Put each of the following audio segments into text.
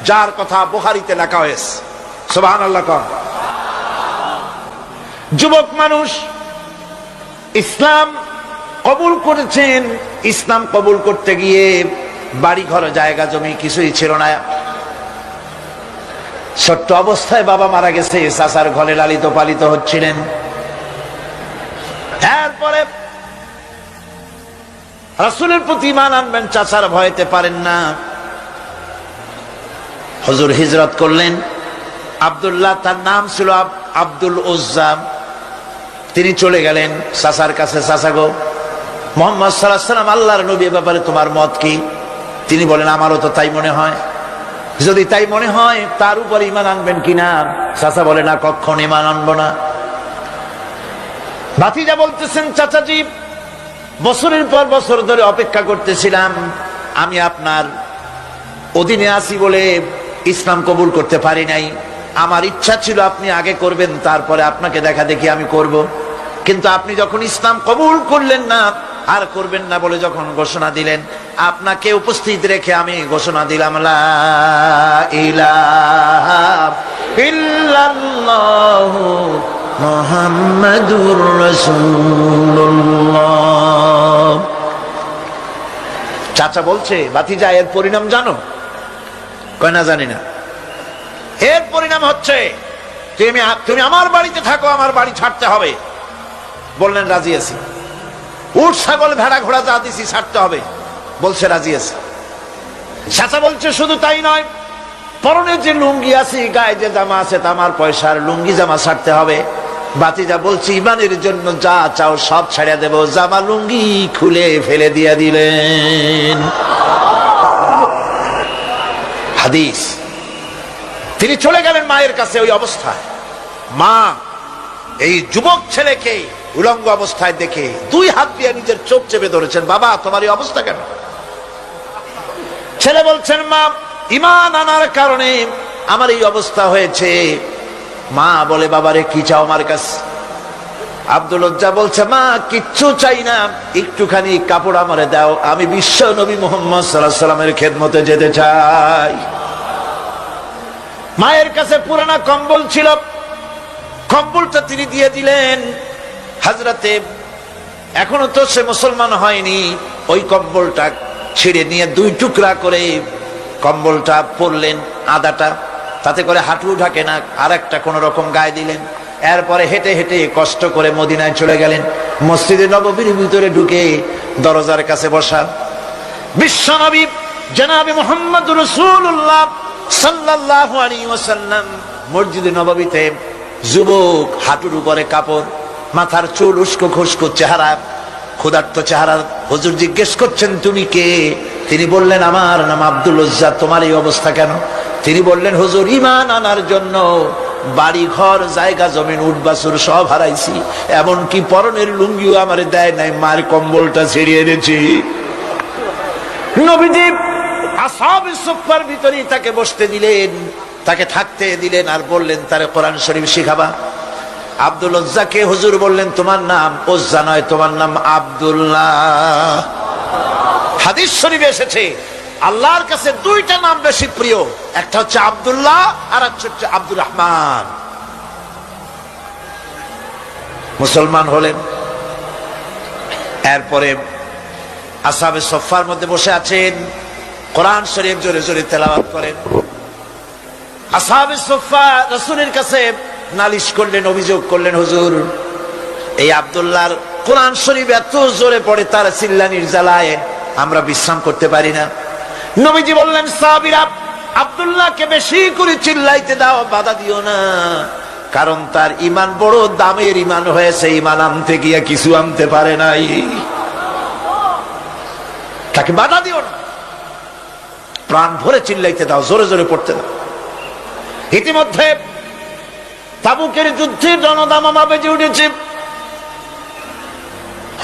যার কথা বুখারীতে লেখা হয়েছে। সুবহানাল্লাহ। যুবক মানুষ ইসলাম কবুল করেছেন। ইসলাম কবুল করতে গিয়ে বাড়ি ঘর জায়গা জমি কিছুই ছিল না। ছোট্ট অবস্থায় বাবা মারা গেছে, চাচার ঘরে লালিত পালিত হচ্ছিলেন। এরপরে রাসূলের প্রতি ঈমান আনবেন, চাচার ভয়তে পারেন না। হুজুর হিজরত করলেন। আব্দুল্লাহ তার নাম ছিল, আব্দুল উজ্জা। তিনি চলে গেলেন চাচার কাছে। চাচা গো, মুহাম্মদ সাল্লাল্লাহু আলাইহি ওয়াসাল্লাম আল্লাহর নবী, ব্যাপারে তোমার মত কি? তিনি বলেন, আমারও তো তাই মনে হয়। যদি তাই মনে হয় তার উপর ঈমান আনবেন কিনা? চাচা বলে, না, কখনো ঈমান আনবো না। ভাতিজা বলতেছেন, চাচাজি, বছরের পর বছর ধরে অপেক্ষা করতেছিলাম, আমি আপনার অধীনে আছি বলে ইসলাম কবুল করতে পারি নাই। আমার ইচ্ছা ছিল আপনি আগে করবেন, তারপরে আপনাকে দেখা দেখি আমি করব। কিন্তু আপনি যখন ইসলাম কবুল করলেন না, আর করবেন না বলে যখন ঘোষণা দিলেন, আপনাকে উপস্থিত রেখে আমি ঘোষণা দিলাম, লা ইলাহা ইল্লাল্লাহু মুহাম্মাদুর রাসূলুল্লাহ। চাচা বলছে, ভাতিজা, এর পরিণাম জানো? কয়, না, জানি না। এর পরিণাম হচ্ছে তুমি আমার বাড়িতে থাকো, আমার বাড়ি ছাড়তে হবে। বললেন, রাজি আছি। উট ছাগল ভেড়া ঘোড়া যা দিছি ছাড়তে হবে। বলছে, রাজি আছি। চাচা বলছে, শুধু তাই নয়, পরনে যে লুঙ্গি আছে, গায়ে যে জামা আছে, তামার পয়সার লুঙ্গি জামা ছাড়তে হবে। ভাতিজা বলছে, ঈমানের জন্য যা চাও সব ছেড়ে দেব। জামা লুঙ্গি খুলে ফেলে দিয়ে দিলেন। হাদিস। তিনি চলে গেলেন মায়ের কাছে ওই অবস্থায়। মা এই যুবক ছেলেকে উলঙ্গ অবস্থায় দেখে 2 হাত দিয়ে নিজের চোখ চেপে ধরেছেন। বাবা, তোমার এই অবস্থা কেন? ছেলে বলছেন, মা, ঈমান আনার কারণে আমার এই অবস্থা হয়েছে। মা বলে, বাবারে, কি চাও আমার কাছে? আব্দুল উজ্জা বলছে, মা, কিচ্ছু চাই না, একটুখানি কাপড় আমারে দাও, আমি বিশ্ব নবী মুহাম্মদ সাল্লাল্লাহু আলাইহি ওয়াসাল্লামের খেদমতে যেতে চাই। মায়ের কাছে পুরানা কম্বল ছিল, কম্বলটা তিনি দিয়ে দিলেন। হযরতে, এখনো তো সে মুসলমান হয়নি, ওই কম্বলটা ছিঁড়ে নিয়ে 2 টুকরা করে কম্বলটা পরলেন, আদাটা, তাতে করে হাঁটু ঢাকে না, আর একটা কোন রকম গায়ে দিলেন। এরপরে হেঁটে হেঁটে কষ্ট করে মদিনায় চলে গেলেন। মসজিদে নববীর ভিতরে ঢুকে দরজার কাছে বসা বিশ্বনবী জনাবে মুহাম্মদুর রাসূলুল্লাহ সাল্লাল্লাহু আলাইহি ওয়াসাল্লাম মসজিদে নববীতে, যুবক, হাঁটুর উপরে কাপড়, মাথার চুল উস্কো খুস্কো চেহারা, ক্ষুধার্ত চেহারা। হুজুর জিজ্ঞেস করছেন, তুমি কে? তিনি বললেন, আমার নাম আব্দুল উজ্জা। তোমার এই অবস্থা কেন? তিনি বললেন, হুজুর, ঈমান আনার জন্য বাড়ি ঘর জায়গা জমিন উট বাছুর সব হারাইছি, এমনকি পরনের লুঙ্গিও আমারে দেয় নাই, মার কম্বলটা ছিঁড়িয়ে এনেছি। নবীজি আসহাবে সুফফার ভিতরেই তাকে বসতে দিলেন, তাকে থাকতে দিলেন, আর বললেন, তারে কোরআন শরীফ শিখাবা। আব্দুল উজ্জাকে হুজুর বললেন, তোমার নাম উজ্জা নয়, তোমার নাম আব্দুল্লাহ। হাদিস শরীফে এসেছে, আল্লাহর কাছে 2টা নাম বেশি প্রিয়, একটা হচ্ছে আব্দুল্লাহ, আর একটা হচ্ছে আব্দুর রহমান। মুসলমান হলেন। এরপরে আসহাবে সুফফার মধ্যে বসে আছেন, কোরআন শরীফ জোরে জোরে তেলাওয়াত করেন। আসহাবে সুফফা রাসূলের কাছে নালিশ করলেন, অভিযোগ করলেন, হুজুর, এই আব্দুল্লাহর কোরআন শরীফ এত জোরে পড়ে, তার চিল্লানির জ্বালায় আমরা বিশ্রাম করতে পারি না। নবীজি বললেন, সাহাবীরা, আব্দুল্লাহকে বেশি করে চিল্লাইতে দাও, বাধা দিও না, কারণ তার ঈমান বড় দামের ঈমান হয়েছে, ঈমান আনতে গিয়ে কিছু আনতে পারে নাই, তাকে বাধা দিও না, প্রাণ ভরে চিল্লাইতে দাও, জোরে জোরে পড়তে দাও। ইতিমধ্যে তাবুকের যুদ্ধে রণদামামা বেজে উঠেছে।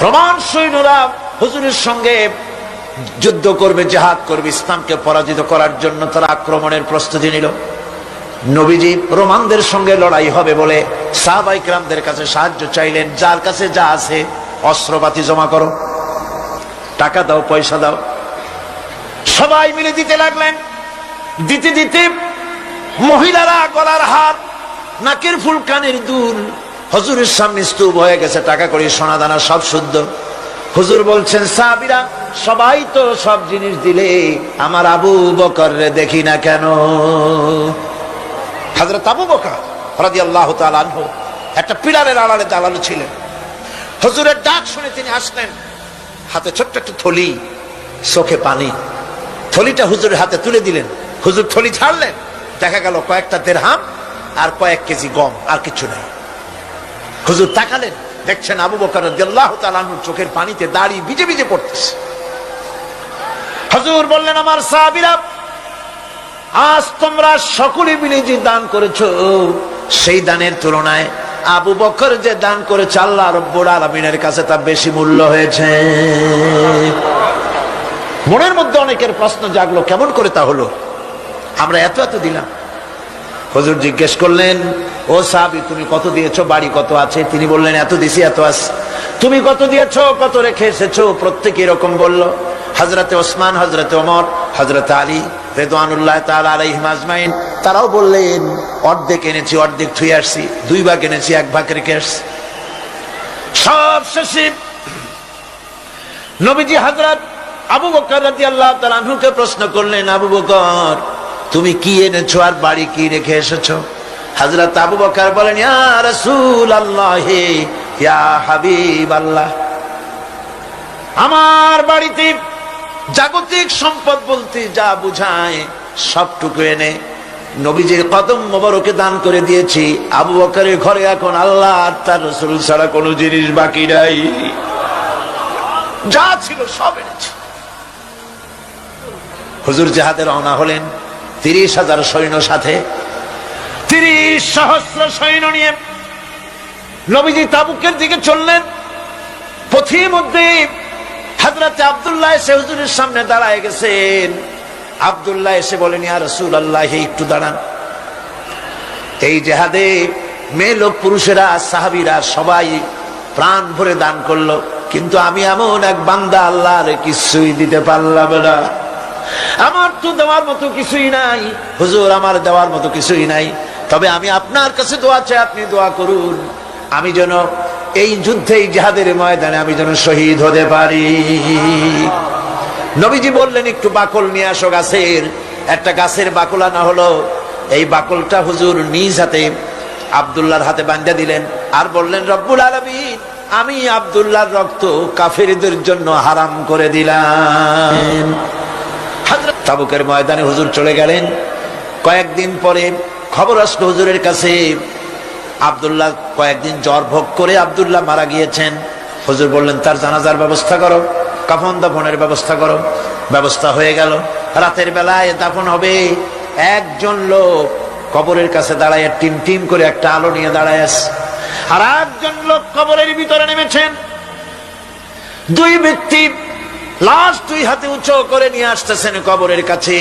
রোমান সৈন্যরা হুজুরের সঙ্গে যুদ্ধ করবে, জিহাদ করবে, ইসলামকে পরাজিত করার জন্য তারা আক্রমণের প্রস্তুতি নিল। নবীজি রোমানদের সঙ্গে লড়াই হবে বলে সাহাবায়ে কেরামদের কাছে সাহায্য চাইলেন, যার কাছে যা আছে অস্ত্রপাতি জমা করো, টাকা দাও, পয়সা দাও। সবাই মিলে দিতে লাগলেন। দিতে দিতে মহিলারা গলার হার, নাকের ফুল, কানের দুল হুজুরের সামনে স্তূপ হয়ে গেছে, টাকা কড়ি সোনা দানা সব শুদ্ধ। হুজুর বলছেন, সাহাবীরা সবাই তো সব জিনিস দিলে, আমার আবু বকর রে দেখি না কেন? হযরত আবু বকর রাদিয়াল্লাহু তাআলা আনহু একটা পিলারের আড়ালে দাঁড়ানো ছিলেন। হুজুরের ডাক শুনে তিনি আসলেন, হাতে ছোট্ট একটা থলি, চোখে পানি। থলিটা হুজুরের হাতে তুলে দিলেন। হুজুর থলি ছাড়লেন, দেখা গেল কয়েকটা দিরহাম আর কয়েক কেজি গম, আর কিছু নাই। হুজুর তাকালেন, দেখছেন আবু বকর রাদিয়াল্লাহু তাআলা আনহুর চোখের পানিতে দাড়ি ভিজে ভিজে পড়তেছে। হুজুর বললেন, আমার সাহাবীরা, আজ তোমরা সকলে মিলে যে দান করেছো, সেই দানের তুলনায় আবু বকর যে দান করেছে আল্লাহ রাব্বুল আলামিনের কাছে তা বেশি মূল্য হয়েছে। মনের মধ্যে অনেকের প্রশ্ন জাগলো, কেমন করে তা হলো? আমরা এত এত দিলাম। হুজুর জিজ্ঞেস করলেন, ও সাহাবী, তুমি কত দিয়েছো? বাড়ি কত আছে? তিনি বললেন, এত দিছি, এত আছে। তুমি কত দিয়েছো? কত রেখে এসেছো? প্রত্যেকে এরকম বলল। হযরতে ওসমান, হযরতে ওমর, হযরতে আলী রিদওয়ানুল্লাহ তাআলা আলাইহিম আজমাইন, তারাও বললেন, অর্ধেক এনেছি, অর্ধেক থুই আসছি, 2 ভাগ এনেছি, 1 ভাগ রেখে আসছি। সব শেষে নবীজি হযরত আবু বকর রাদিয়াল্লাহু তাআলা আনহুকে প্রশ্ন করলেন, আবু বকর, তুমি কি এনেছো আর বাড়ি কি রেখে এসেছো? হযরত আবু বকর বলেন, ইয়া রাসূলুল্লাহ, ইয়া হাবিবাল্লাহ, আমার বাড়িতে জাগতিক সম্পদ বলতে যা বুঝায় সবটুকু এনে নবীজির কদম মোবারকে দান করে দিয়েছি। আবু বকরের ঘরে এখন আল্লাহ আর তার রাসূল ছাড়া কোনো জিনিস বাকি নাই, যা ছিল সব এনেছি। হুজুর জিহাদে রওনা হলেন 30,000 সৈন্য সাথে, 30,000 সৈন্য নিয়ে নবীজি তাবুকের দিকে চললেন। পথের মধ্যে হযরত আব্দুল্লাহ এসে হুজুরের সামনে দাঁড়ায় গেছেন। আব্দুল্লাহ এসে বলেন, ইয়া রাসূলুল্লাহ, একটু দাঁড়ান। এই জিহাদে মেয়ে লোক, পুরুষেরা, সাহাবীরা সবাই প্রাণ ভরে দান করলো, কিন্তু আমি এমন এক বান্দা, আল্লাহর কিছুই দিতে পারলাম না। আমার তো দেওয়ার মতো কিছুই নাই হুজুর, আমার দেওয়ার মতো কিছুই নাই। তবে আমি আপনার কাছে দোয়া চাই, আপনি দোয়া করুন, আমি যেন এই যুদ্ধে, এই জিহাদের ময়দানে আমি যেন শহীদ হতে পারি। নবীজি বললেন, একটু বাকল নিয়ে আসো গাছের। একটা গাছের বাকল আনা হলো। এই বাকলটা হুজুর নিজ হাতে আব্দুল্লাহর হাতে বাঁধা দিলেন, আর বললেন, রব্বুল আলামিন, আমি আব্দুল্লাহর রক্ত কাফেরদের জন্য হারাম করে দিলাম। হযরত তাবুকের ময়দানে হুজুর চলে গেলেন। কয়েকদিন পরে খবর আসলো হুজুরের কাছে, আব্দুল্লাহ কয়েকদিন জ্বর ভোগ করে আব্দুল্লাহ মারা গিয়েছেন। হুজুর বললেন, তার জানাজার ব্যবস্থা করো, কাফন দাফনের ব্যবস্থা করো। ব্যবস্থা হয়ে গেল। রাতের বেলায় দাফন হবে। একজন লোক কবরের কাছে দাঁড়ায় টিম টিম করে একটা আলো নিয়ে দাঁড়ায় আছে, আর একজন লোক কবরের ভিতরে নেমেছেন। 2 ব্যক্তি লাশ 2 হাতে উঁচু করে নিয়ে আসতেছেন কবরের কাছে।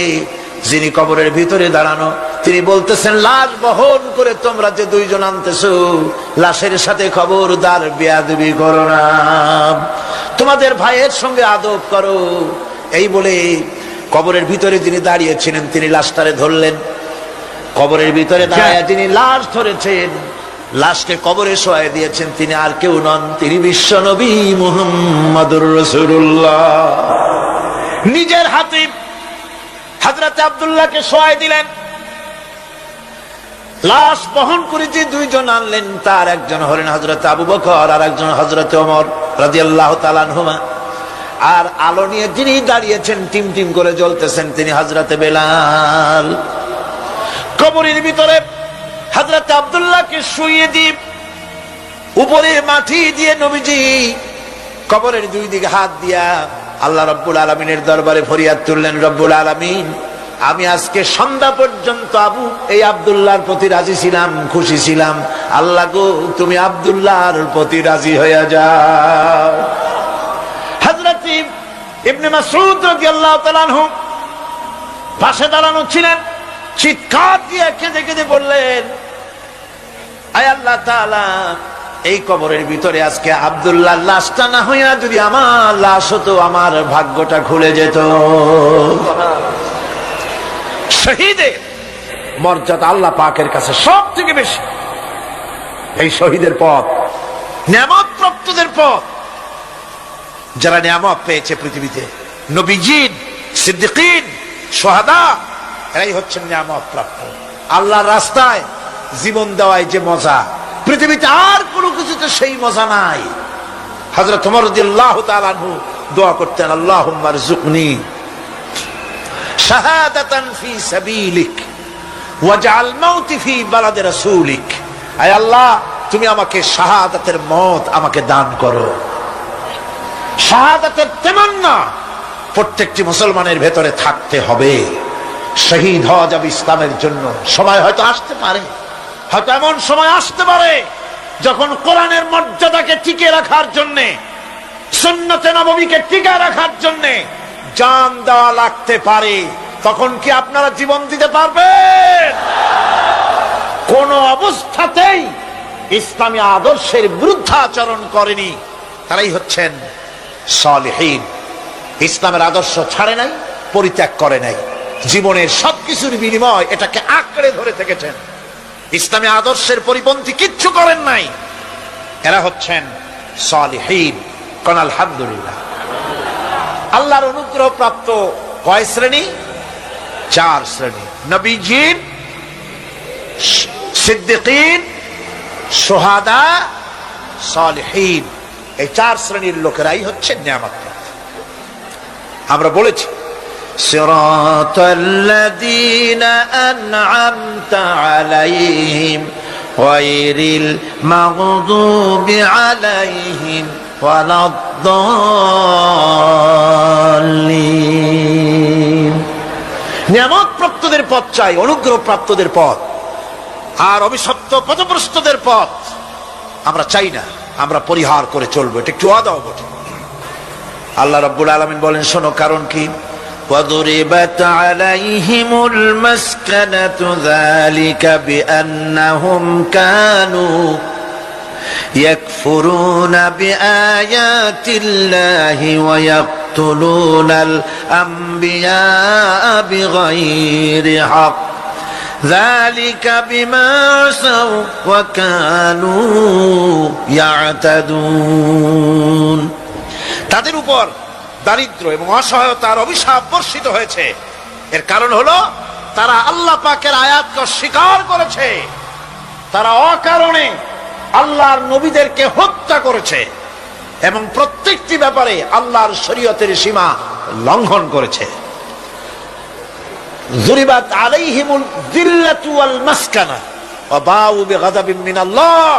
যিনি কবরের ভিতরে দাঁড়ানো, তিনি বলতেছেন, লাশ বহন করে তোমরা যে 2 জন আনতেছো, লাশের সাথে খবরদার বেয়াদবি করো না, তোমাদের ভাইয়ের সঙ্গে আদব করো। এই বলে কবরের ভিতরে যিনি দাঁড়িয়েছিলেন, তিনি লাশটারে ধরলেন। কবরের ভিতরে দাঁড়িয়ে যিনি লাশ ধরেছেন, লাশকে কবরে শোয়াই দিয়েছেন, তিনি আর কেউ নন, তিনি বিশ্ব নবী মুহাম্মদুর রাসূলুল্লাহ। নিজের হাতে হযরত আব্দুল্লাহকে শোয়াই দিলেন। লাশ বহন করে যে 2 জন আনলেন, তার একজন হলেন হযরত আবু বকর, আর একজন হযরত ওমর রাদিয়াল্লাহু তাআলা আনহুমা। আর আলো নিয়ে যিনি দাঁড়িয়েছেন, টিম টিম করে জ্বলতেছেন, তিনি হযরত বেলাল। কবরের ভিতরে হযরত আব্দুল্লাহকে শুইয়ে দিয়ে উপরে মাটি দিয়ে নবীজি কবরের 2 দিকে হাত দিয়া আল্লাহ রাব্বুল আলামিনের দরবারে ফরিয়াদ তুললেন, রব্বুল আলামিন, আমি আজকে সন্ধ্যা পর্যন্ত এই আব্দুল্লাহর প্রতি রাজি ছিলাম, খুশি ছিলাম। আল্লাহ গো, তুমি আব্দুল্লাহর প্রতি রাজি হয়ে যাও। হযরত ইবনে মাসউদ রাদিয়াল্লাহু তাআলা আনহু পাশে দাঁড়ানো ছিলেন। চিৎকার দিয়ে কেঁদে কেঁদে বললেন, আয় আল্লাহ তাআলা, এই কবরের ভিতরে আজকে আব্দুল্লাহর লাশটা না হইয়া যদি আমার লাশ হতো, আমার ভাগ্যটা খুলে যেত। শহীদের মর্যাদা আল্লাহ পাকের কাছে সব থেকে বেশি। এই শহীদের পথ নিয়ামত প্রাপ্তদের পথ। যারা নিয়ামত পেয়েছে পৃথিবীতে, নবীজিন, সিদ্দিকিন, শুহাদা, এরাই হচ্ছেন নিয়ামত প্রাপ্ত। আল্লাহর রাস্তায় জীবন দেওয়ায় যে মজা, পৃথিবীতে আর কোনো কিছুতে সেই মজা নাই। হযরত ওমর রাদিয়াল্লাহু তাআলা আনহু দোয়া করতেন, আল্লাহুম্মা রযুকনি শাহাদাতান ফি সাবিলিক ওয়াজআল মাউতি ফি বালাদি রাসূলিক। আয় আল্লাহ, তুমি আমাকে শাহাদাতের মওত আমাকে দান করো। শাহাদাতের তামান্না প্রত্যেকটি মুসলমানের ভেতরে থাকতে হবে। শহীদ হওয়া যাবে ইসলামের জন্য। সময় হয়তো আসতে পারে, হয়তো এমন সময় আসতে পারে যখন কোরআনের মর্যাদাকে টিকে রাখার জন্য, সুন্নতে নববীকে টিকে রাখার জন্য জান দেওয়া লাগতে পারে। তখন কি আপনারা জীবন দিতে পারবেন? কোন অবস্থাতেই ইসলামী আদর্শের বিরুদ্ধাচরণ করেনি তারাই হচ্ছেন সালেহীন। ইসলামের আদর্শ ছাড়ে নাই, পরিত্যাগ করে নাই, জীবনের সবকিছুর বিনিময় এটাকে আঁকড়ে ধরে থেকেছেন। ইসলামী আদর্শের পরিপন্থী কিচ্ছু করেন নাই। এরা হচ্ছেন সালেহীন। কোন আলহামদুলিল্লাহ। আল্লাহর অনুগ্রহ প্রাপ্ত কয় শ্রেণী? 4 শ্রেণী। নবীজিন, সিদ্দিকিন, শুহাদা, সালেহীন। এই 4 শ্রেণীর লোকেরাই হচ্ছে নিয়ামত। আমরা বলেছি সিরাতাল্লাযীনা আন'আমতা আলাইহিম গায়রিল মাগদুবি আলাইহিম ওয়ালাদ-দাল্লিন। নিয়ামত প্রাপ্তদের পথ চাই, অনুগ্রহ প্রাপ্তদের পথ, আর অভিশপ্ত পথভ্রষ্টদের পথ আমরা চাই না। আমরা পরিহার করে চলবো, এটা একটু ওয়াদাও বটে। আল্লাহ রাব্বুল আলামিন বলেন, শোনো কারণ কি? وَضُرِبَتْ عَلَيْهِمُ الْمَسْكَنَةُ ذَلِكَ بِأَنَّهُمْ كَانُوا يَكْفُرُونَ بِآيَاتِ اللَّهِ وَيَقْتُلُونَ الْأَنبِيَاءَ بِغَيْرِ حَقٍّ ذَلِكَ بِمَا عَصَوْا وَكَانُوا يَعْتَدُونَ। তাদের উপর দারিদ্র এবং অসহায়তার অভিশাপ বর্ষিত হয়েছে। এর কারণ হলো তারা আল্লাহ পাকের আয়াতকে অস্বীকার করেছে। তারা অকারণে আল্লাহর নবীদেরকে হত্যা করেছে এবং প্রত্যেকটি ব্যাপারে আল্লাহর শরীয়তের সীমা লঙ্ঘন করেছে। যুরিবাত আলাইহিমুল যিল্লাতু ওয়াল মাসকানা ওয়া বাউ বিগাযাবিন মিনাল্লাহ।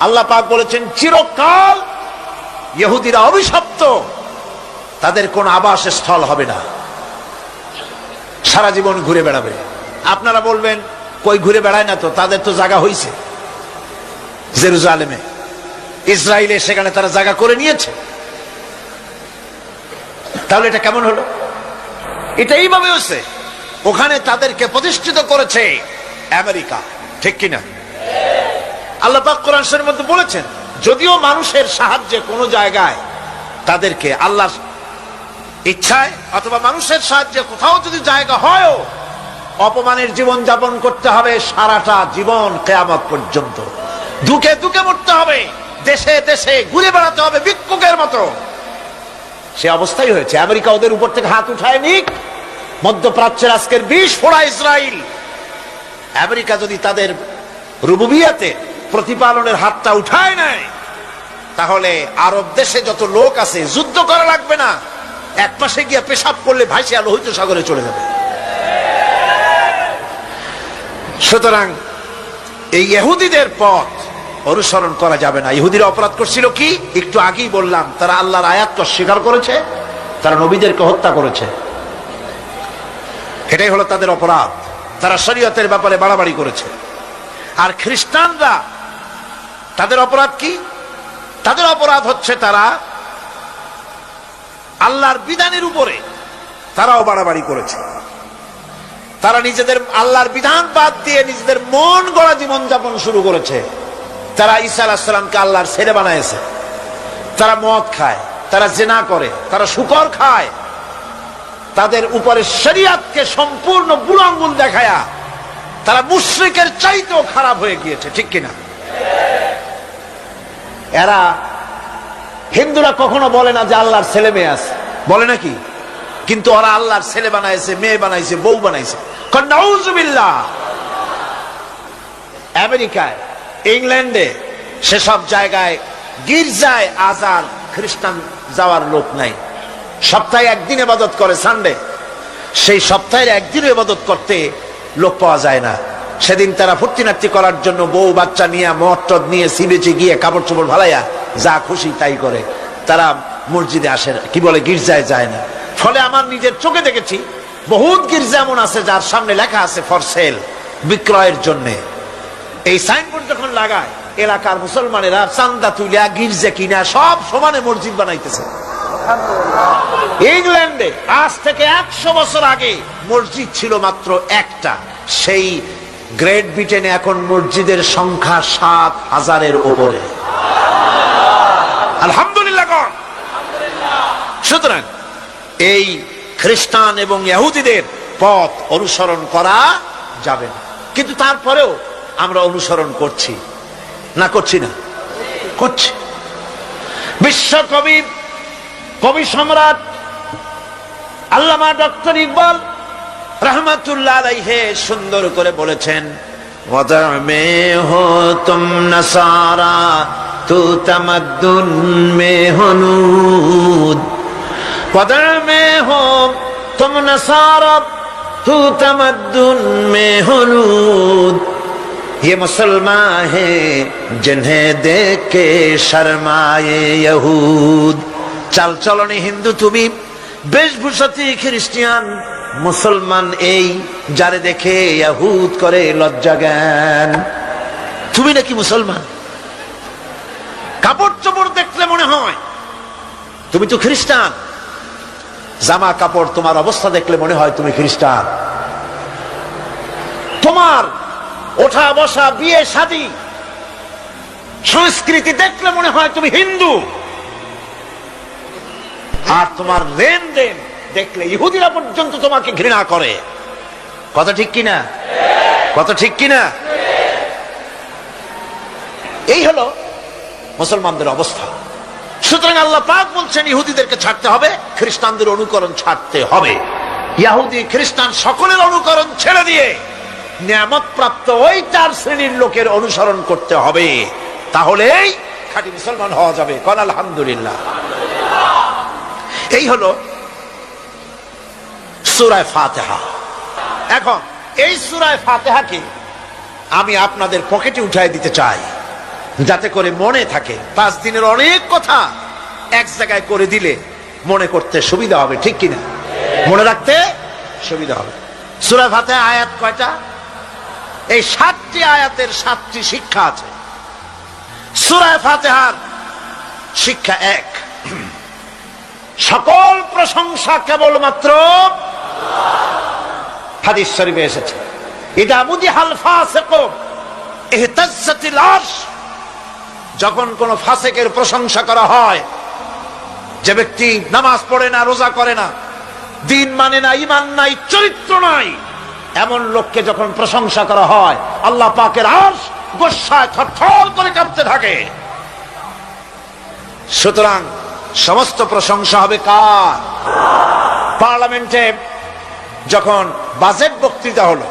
আল্লাহ পাক বলেছেন, চিরকাল ইহুদিরা অভিশপ্ত, তাদের কোন আবাসস্থল হবে না, সারা জীবন ঘুরে বেড়াবে। আপনারা বলবেন, কই ঘুরে বেড়ায় না তো, তাদের তো জায়গা হইছে জেরুজালেমে, ইসরায়েলে, সেখানে তারা জায়গা করে নিয়েছে। তাহলে এটা কেমন হলো? এটা এইভাবে হয়েছে। ওখানে তাদেরকে প্রতিষ্ঠিত করেছে আমেরিকা, ঠিক কিনা? আল্লাহ পাক কোরআন শরীফের মধ্যে বলেছেন, যদিও মানুষের সাহায্যে কোন জায়গায় তাদেরকে আল্লাহর ইচ্ছায় অথবা মানুষের সাহায্যে কোথাও যদি জায়গা হয়, অপমানের জীবন যাপন করতে হবে সারাটা জীবন, কিয়ামত পর্যন্ত দুকে দুকে মরতে হবে, দেশে দেশে ঘুরে বেড়াতে হবে ভিক্ষুকের মতো। সে অবস্থাই হয়েছে। আমেরিকা ওদের উপর থেকে হাত উঠায় নিক, মধ্যপ্রাচ্যের আজকের 20 ফোড়া ইসরায়েল, আমেরিকা যদি তাদের রুবুবিয়াতে প্রতিপালনের হাতটা উঠায় নেয়, তাহলে আরব দেশে যত লোক আছে যুদ্ধ করা লাগবে না, এক পাশে গিয়ে পেশাব করলে ভাসিয়া লোহিত সাগরে চলে যাবে। সুতরাং এই ইহুদিদের পথ অনুসরণ করা যাবে না। ইহুদিরা অপরাধ করছিল কি? একটু আগেই বললাম, তারা আল্লাহর আয়াতকে অস্বীকার করেছে, তারা নবীদেরকে হত্যা করেছে। এটাই হলো তাদের অপরাধ। তারা শরীয়তের ব্যাপারে বাড়াবাড়ি করেছে। আর খ্রিস্টানরা, তাদের অপরাধ কি? তাদের অপরাধ হচ্ছে তারা আল্লাহর বিধানের উপরে তারাও বাড়াবাড়ি করেছে। তারা নিজেদের আল্লাহর বিধান বাদ দিয়ে নিজেদের মন গড়া জীবন যাপন শুরু করেছে। তারা ঈসা আলাইহিস সালামকে আল্লাহর ছেলে বানাইছে। তারা মদ খায়, তারা জিনা করে, তারা শুকর খায়, তাদের উপরে শরিয়াতকে সম্পূর্ণ বুড়ো আঙ্গুল দেখায়া তারা মুশরিকের চাইতেও খারাপ হয়ে গিয়েছে, ঠিক কিনা? এরা হিন্দুরা কখনো বলে না যে আল্লাহর ছেলে মেয়ে আছে, বলে নাকি? কিন্তু ওরা আল্লাহর ছেলে বানাইছে, মেয়ে বানাইছে, বউ বানাইছে। নাউজুবিল্লাহ। আমেরিকায়, ইংল্যান্ডে, সেসব জায়গায় গির্জায় আজ আর খ্রিস্টান যাওয়ার লোক নাই। সপ্তাহে একদিন ইবাদত করে, সানডে। সেই সপ্তাহের একদিন ইবাদত করতে লোক পাওয়া যায় না। সেদিন তারা ফুর্তিনার্তি করার জন্য বউ বাচ্চা নিয়ে, মদ টদ নিয়ে, সিবেচে গিয়ে কাপড় চোপড় ভালাইয়া যা খুশি তাই করে। তারা মসজিদে আসে না, কি বলে, গির্জায় যায় না। ফলে আমার নিজের চোখে দেখেছি বহুত গির্জা এমন আছে যার সামনে লেখা আছে ফর সেল, বিক্রয়ের জন্য। এই সাইনবোর্ড যখন লাগায়, এলাকার মুসলমানেরা চান্দা তুলিয়া গির্জা কিনা সব সমানে মসজিদ বানাইতেছে। ইংল্যান্ডে আজ থেকে 100 বছর আগে মসজিদ ছিল মাত্র একটা। সেই গ্রেট ব্রিটেনে এখন মসজিদের সংখ্যা 7,000-এর উপরে। আলহামদুলিল্লাহ। সুতরাং এই খ্রিস্টান এবং ইহুদিদের পথ অনুসরণ করা যাবে না, কিন্তু তারপরেও আমরা অনুসরণ করছি না, করছি না? করছি। বিশ্বকবি, কবি সম্রাট আল্লামা ডক্টর ইকবাল রহমাতুল্লাহ আলাইহি সুন্দর করে বলেছেন, ওয়াদা মে হো তুম নসারা তু তামাদ্দুন মে হনুদ, ওয়াদা মে হো তুম নসারা তু তামাদ্দুন মে হনুদ, ये मुसलमान है जिन्हें देख के शर्माए यहूद। চাল চলনে হিন্দু তুমি, বেশভূষাতে খ্রিস্টান, মুসলমান এই যারে দেখে ইহুদ করে লজ্জা জ্ঞান। তুমি নাকি মুসলমান? কাপড় চোপড় দেখলে মনে হয় তুমি তো খ্রিস্টান, জামা কাপড় তোমার অবস্থা দেখলে মনে হয় তুমি খ্রিস্টান, তোমার ওঠা বসা, বিয়ে শাদী, সংস্কৃতি দেখলে মনে হয় তুমি হিন্দু, আর তোমার লেনদেন দেখলে ইহুদিরা পর্যন্ত তোমাকে ঘৃণা করে। কথা ঠিক কিনা? কথা ঠিক কিনা? এই হলো মুসলমানদের অবস্থা। সুতরাং আল্লাহ পাক বলছেন ইহুদিদেরকে ছাড়তে হবে, খ্রিস্টানদের অনুকরণ ছাড়তে হবে। ইহুদি খ্রিস্টান সকলের অনুকরণ ছেড়ে দিয়ে নিয়ামত প্রাপ্ত ওই 4 শ্রেণীর লোকের অনুসরণ করতে হবে, তাহলেই খাঁটি মুসলমান হওয়া যাবে। কোন আলহামদুলিল্লাহ। এই হলো সূরা ফাতিহা। এখন এই সূরা ফাতিহাকে আমি আপনাদের পকেটে উঠাই দিতে চাই, যাতে করে মনে থাকে। 5 দিনের অনেক কথা এক জায়গায় করে দিলে মনে করতে সুবিধা হবে, ঠিক কিনা? মনে রাখতে সুবিধা হবে। সূরা ফাতিহা আয়াত কয়টা? এই 7টি আয়াতের 7টি শিক্ষা আছে। সূরা ফাতিহার শিক্ষা 1, সকল প্রশংসা কেবলমাত্র হাদিস শরীফে এসেছে, ইদা মুদিহাল ফাসিকু ইহতাজ্জাতিল আরশ। যখন কোন ফাসিকের প্রশংসা করা হয়, যে ব্যক্তি নামাজ পড়ে না, রোজা করে না, দিন মানে না, ঈমান নাই, চরিত্র নাই, এমন লোককে যখন প্রশংসা করা হয়, আল্লাহ পাকের আরশ গোসায় থরথর করে কাঁপতে থাকে। সুতরাং সমস্ত প্রশংসা হবে কার? পার্লামেন্টে যখন বাজেট বক্তৃতা হলো,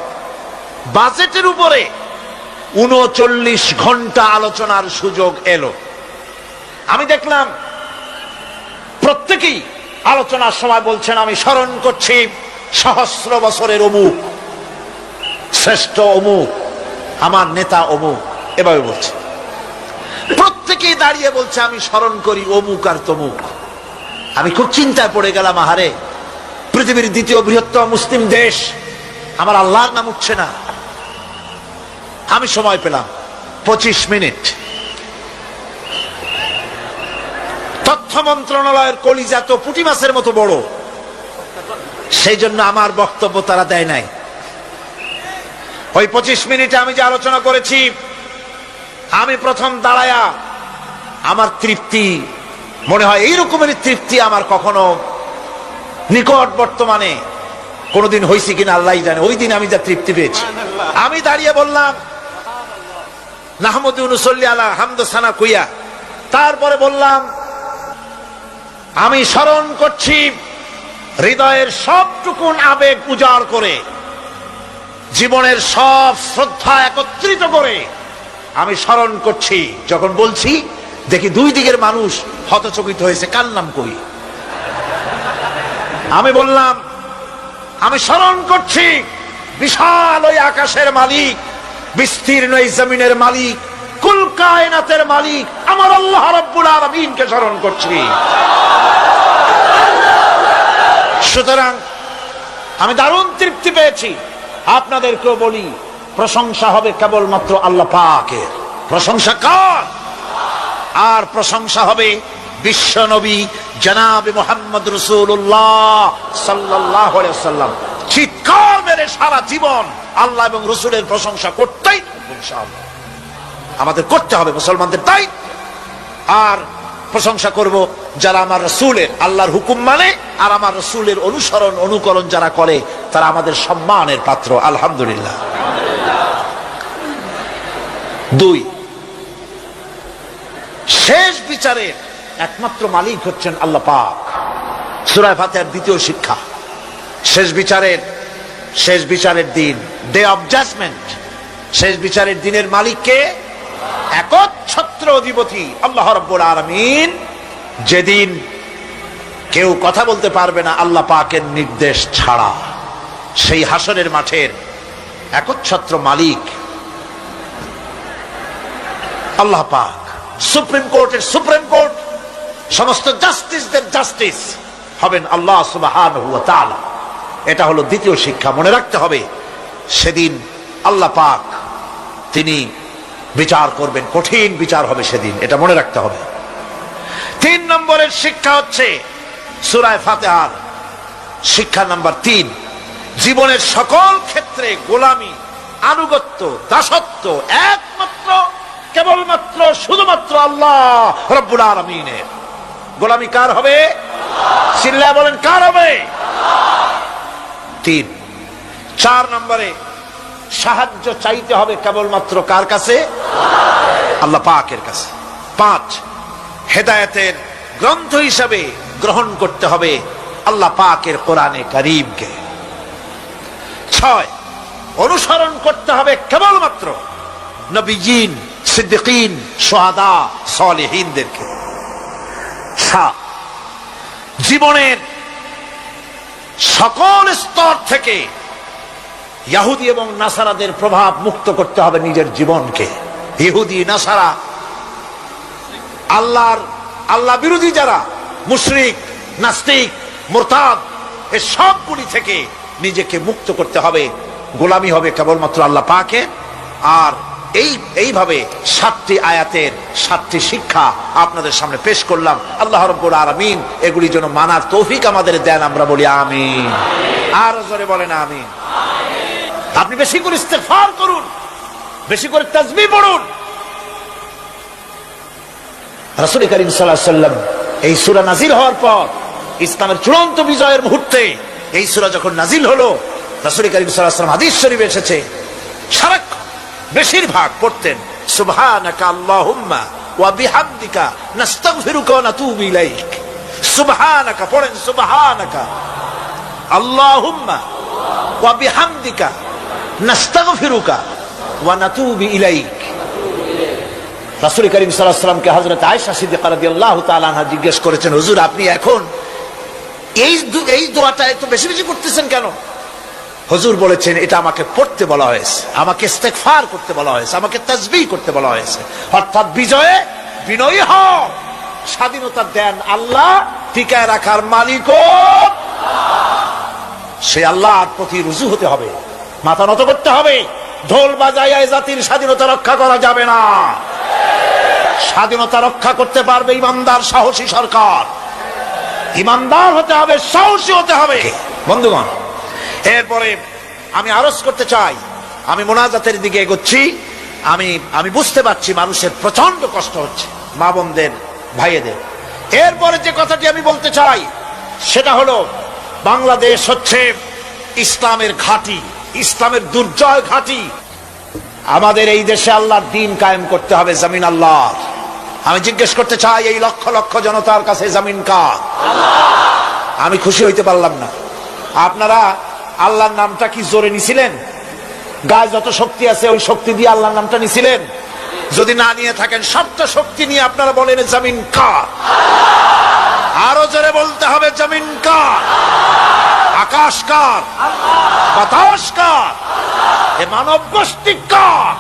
বাজেটের উপরে 39 ঘন্টা আলোচনার সুযোগ এলো। আমি দেখলাম প্রত্যেকেই আলোচনার সময় বলছেন, আমি স্মরণ করছি সহস্র বছরের অমুক, শ্রেষ্ঠ অমুক, আমার নেতা অমুক, এভাবে বলছে। প্রত্যেকেই দাঁড়িয়ে বলছে আমি স্মরণ করি অমুক আর তমুক। আমি খুব চিন্তায় পড়ে গেলাম, আহারে, পৃথিবীর 2য় বৃহত্তম মুসলিম দেশ, আমার আল্লাহর নাম উঠছে না। আমি সময় পেলাম 25 মিনিট। তথ্য মন্ত্রণালয়ের কলিজা তো পুঁটি মাছের মতো বড়, সেই জন্য আমার বক্তব্য তারা দেয় নাই। ওই 25 মিনিটে আমি যে আলোচনা করেছি, আমি প্রথম দাঁড়ায়া আমার তৃপ্তি, মনে হয় এই রকমের তৃপ্তি আমার কখনো নিকট বর্তমানে, কোনদিন হয়েছি কিনা আল্লাহ জানে, ওই দিন আমি যা তৃপ্তি পেয়েছি। আমি দাঁড়িয়ে বললাম নাহমুদু নুসল্লি আলা হামদ সানা কুইয়া, তারপরে বললাম আমি স্মরণ করছি হৃদয়ের সবটুকুন আবেগ উজাড় করে, জীবনের সব শ্রদ্ধা একত্রিত করে আমি স্মরণ করছি। যখন বলছি দেখি দুই দিকের মানুষ হতচকিত হয়েছে, কার নাম কই। আমি বললাম আমি স্মরণ করছি বিশাল ওই আকাশের মালিক, বিস্তীর্ণ এই জমিনের মালিক, কুল কায়নাতের মালিক আমার আল্লাহ রাব্বুল আলামিনকে স্মরণ করছি। সুতরাং আমি দারুণ তৃপ্তি পেয়েছি। আপনাদেরকেও বলি, প্রশংসা হবে কেবলমাত্র আল্লাহ পাকের। প্রশংসা কার? আর প্রশংসা হবে বিশ্ব নবী জনাব মুহাম্মদ রাসূলুল্লাহ সাল্লাল্লাহু আলাইহি ওয়াসাল্লাম। চিৎকার মেরে সারা জীবন আল্লাহ এবং রাসূলের প্রশংসা করতেই ইনশাআল্লাহ আমাদের করতে হবে, মুসলমানদের তাই। আর প্রশংসা করব যারা আমার রাসূলের, আল্লাহর হুকুম মানে আর আমার রাসূলের অনুসরণ অনুকরণ যারা করে, তারা আমাদের সম্মানের পাত্র, আলহামদুলিল্লাহ। 2, শেষ বিচারের একমাত্র মালিক হচ্ছেন আল্লাহ পাক। সূরা ফাতিহার দ্বিতীয় শিক্ষা, শেষ বিচারের দিন, ডে অফ জাজমেন্ট, শেষ বিচারের দিনের মালিককে একচ্ছত্র অধিপতি আল্লাহ রাব্বুল আলামিন। যেদিন কেউ কথা বলতে পারবে না আল্লাহ পাকের নির্দেশ ছাড়া, সেই হাসরের মাঠের একচ্ছত্র মালিক আল্লাহ পাক। সুপ্রিম কোর্টের সুপ্রিম কোর্ট, সমস্ত জাস্টিসদের জাস্টিস হবেন আল্লাহ সুবহানাহু ওয়া তাআলা। এটা হলো দ্বিতীয় শিক্ষা, মনে রাখতে হবে। সেদিন আল্লাহ পাক তিনি বিচার করবেন, কঠিন বিচার হবে সেদিন, এটা মনে রাখতে হবে। 3 নম্বরের শিক্ষা হচ্ছে সূরা ফাতিহার শিক্ষা নাম্বার 3, জীবনের সকল ক্ষেত্রে গোলামি, আনুগত্য, দাসত্ব একমাত্র কেবলমাত্র শুধুমাত্র আল্লাহ রাব্বুল আলামিনের। গোলামি কার হবে? চিল্লায় বলেন কার হবে? 3। 4 নম্বরে সাহায্য চাইতে হবে কেবলমাত্র কার কাছে? আল্লাহ পাকের কাছে। 5, হেদায়েতের গ্রন্থ হিসাবে গ্রহণ করতে হবে আল্লাহ পাকের কোরআনে কারীমকে। 6, অনুসরণ করতে হবে কেবলমাত্র নবীজিন, সিদ্দিকিন, শুহাদা, সালেহিনদেরকে। 7, জীবনের সকল স্তর থেকে ইহুদি এবং নাসারাদের প্রভাব মুক্ত করতে হবে নিজের জীবনকে। ইহুদি, নাসারা, আল্লাহ বিরোধী যারা মুশরিক, নাস্তিক, মুরতাদ, এই সবগুলি থেকে নিজেকে মুক্ত করতে হবে। গোলামি হবে কেবলমাত্র আল্লাহ পাকের। আর এইভাবে 7টি আয়াতের 7টি শিক্ষা আপনাদের সামনে পেশ করলাম। আল্লাহ রাব্বুল আলামিন এগুলি যেন মানার তৌফিক আমাদের দেন, আমরা বলি আমিন। আর জোরে বলেন আমিন। আপনি বেশি করে ইস্তেগফার করুন, বেশি করে তাসবিহ পড়ুন। রাসূল করিম সাল্লাল্লাহু আলাইহি ওয়াসাল্লাম এই সূরা নাযিল হওয়ার পর, ইসলামের চূড়ান্ত বিজয়ের মুহূর্তে এই সূরা যখন নাযিল হলো, রাসূল করিম সাল্লাল্লাহু আলাইহি ওয়াসাল্লাম হাদিস শরীফে এসেছে সারাক্ষণ বেশিরভাগ পড়তেন সুবহানাকা আল্লাহুম্মা ওয়া বিহামদিকা নাস্তাগফিরুকা ওয়া নাতুবু ইলাইক। সুবহানাকা পড়েন, সুবহানাকা আল্লাহুম্মা ওয়া বিহামদিকা নাস্তাগফিরুকা ওয়া নাতুবু ইলাইক। রাসূল করিম সাল্লাল্লাহু আলাইহি ওয়াসাল্লামকে হযরত আয়েশা সিদ্দিকা রাদিয়াল্লাহু তাআলা আনহা জিজ্ঞেস করেছেন, হুজুর আপনি এখন এই দোয়াটা এত বেশি বেশি করতেছেন কেন? হুজুর বলেছেন, এটা আমাকে পড়তে বলা হয়েছে, আমাকে ইস্তেগফার করতে বলা হয়েছে, আমাকে তাসবিহ করতে বলা হয়েছে। অর্থাৎ বিজয়ে বিনয়ী হও, স্বাধীনতা দেন আল্লাহ, টিকায় রাখার মালিকও সে আল্লাহর প্রতি রুজু হতে হবে, মাথা নত করতে হবে। ঢোল বাজাইয়া জাতির স্বাধীনতা রক্ষা করা যাবে না। স্বাধীনতা রক্ষা করতে পারবে ইমানদার, সাহসী সরকার। ইমানদার হতে হবে, সাহসী হতে হবে। বন্ধুগণ, এরপরে আমি আরজ করতে চাই, আমি মোনাজাতের দিকে এগোচ্ছি। আমি বুঝতে পারছি মানুষের প্রচন্ড কষ্ট হচ্ছে, মা বোনদের, ভাইয়েদের। এরপরে যে কথাটি আমি বলতে চাই সেটা হলো বাংলাদেশ হচ্ছে ইসলামের ঘাঁটি, ইসলামের দুর্জয় ঘাঁটি। আমাদের এই দেশে আল্লাহর দ্বীন কায়েম করতে হবে, জমিন আল্লাহ। আমি জিজ্ঞেস করতে চাই, এই লক্ষ লক্ষ জনতার কাছে জমিন কার? আমি খুশি হইতে পারলাম না। আপনারা আল্লাহর নামটা কি জোরে নিছিলেন? গায়ে যত শক্তি আছে ওই শক্তি দিয়ে আল্লাহর নামটা নিছিলেন? যদি না নিয়ে থাকেন, সবটা শক্তি নিয়ে আপনারা বলেন জমিন কার? আরো জোরে বলতে হবে, জমিন কার? আকাশ কার? বাতাস কার? এ মানব গোষ্ঠী কার?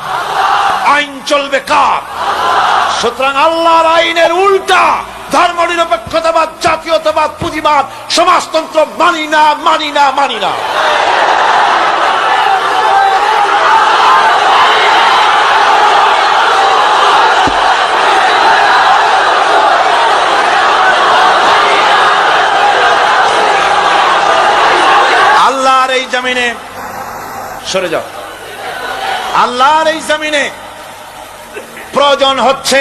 আইন চলবে কার? সুতরাং আল্লাহর আইনের উল্টা ধর্ম নিরপেক্ষতাবাদ, জাতীয়তাবাদ, পুঁজিবাদ, সমাজতন্ত্র মানি না, মানি না, মানি না। আল্লাহর এই জমিনে সরে যাও। আল্লাহর এই জমিনে প্রয়োজন হচ্ছে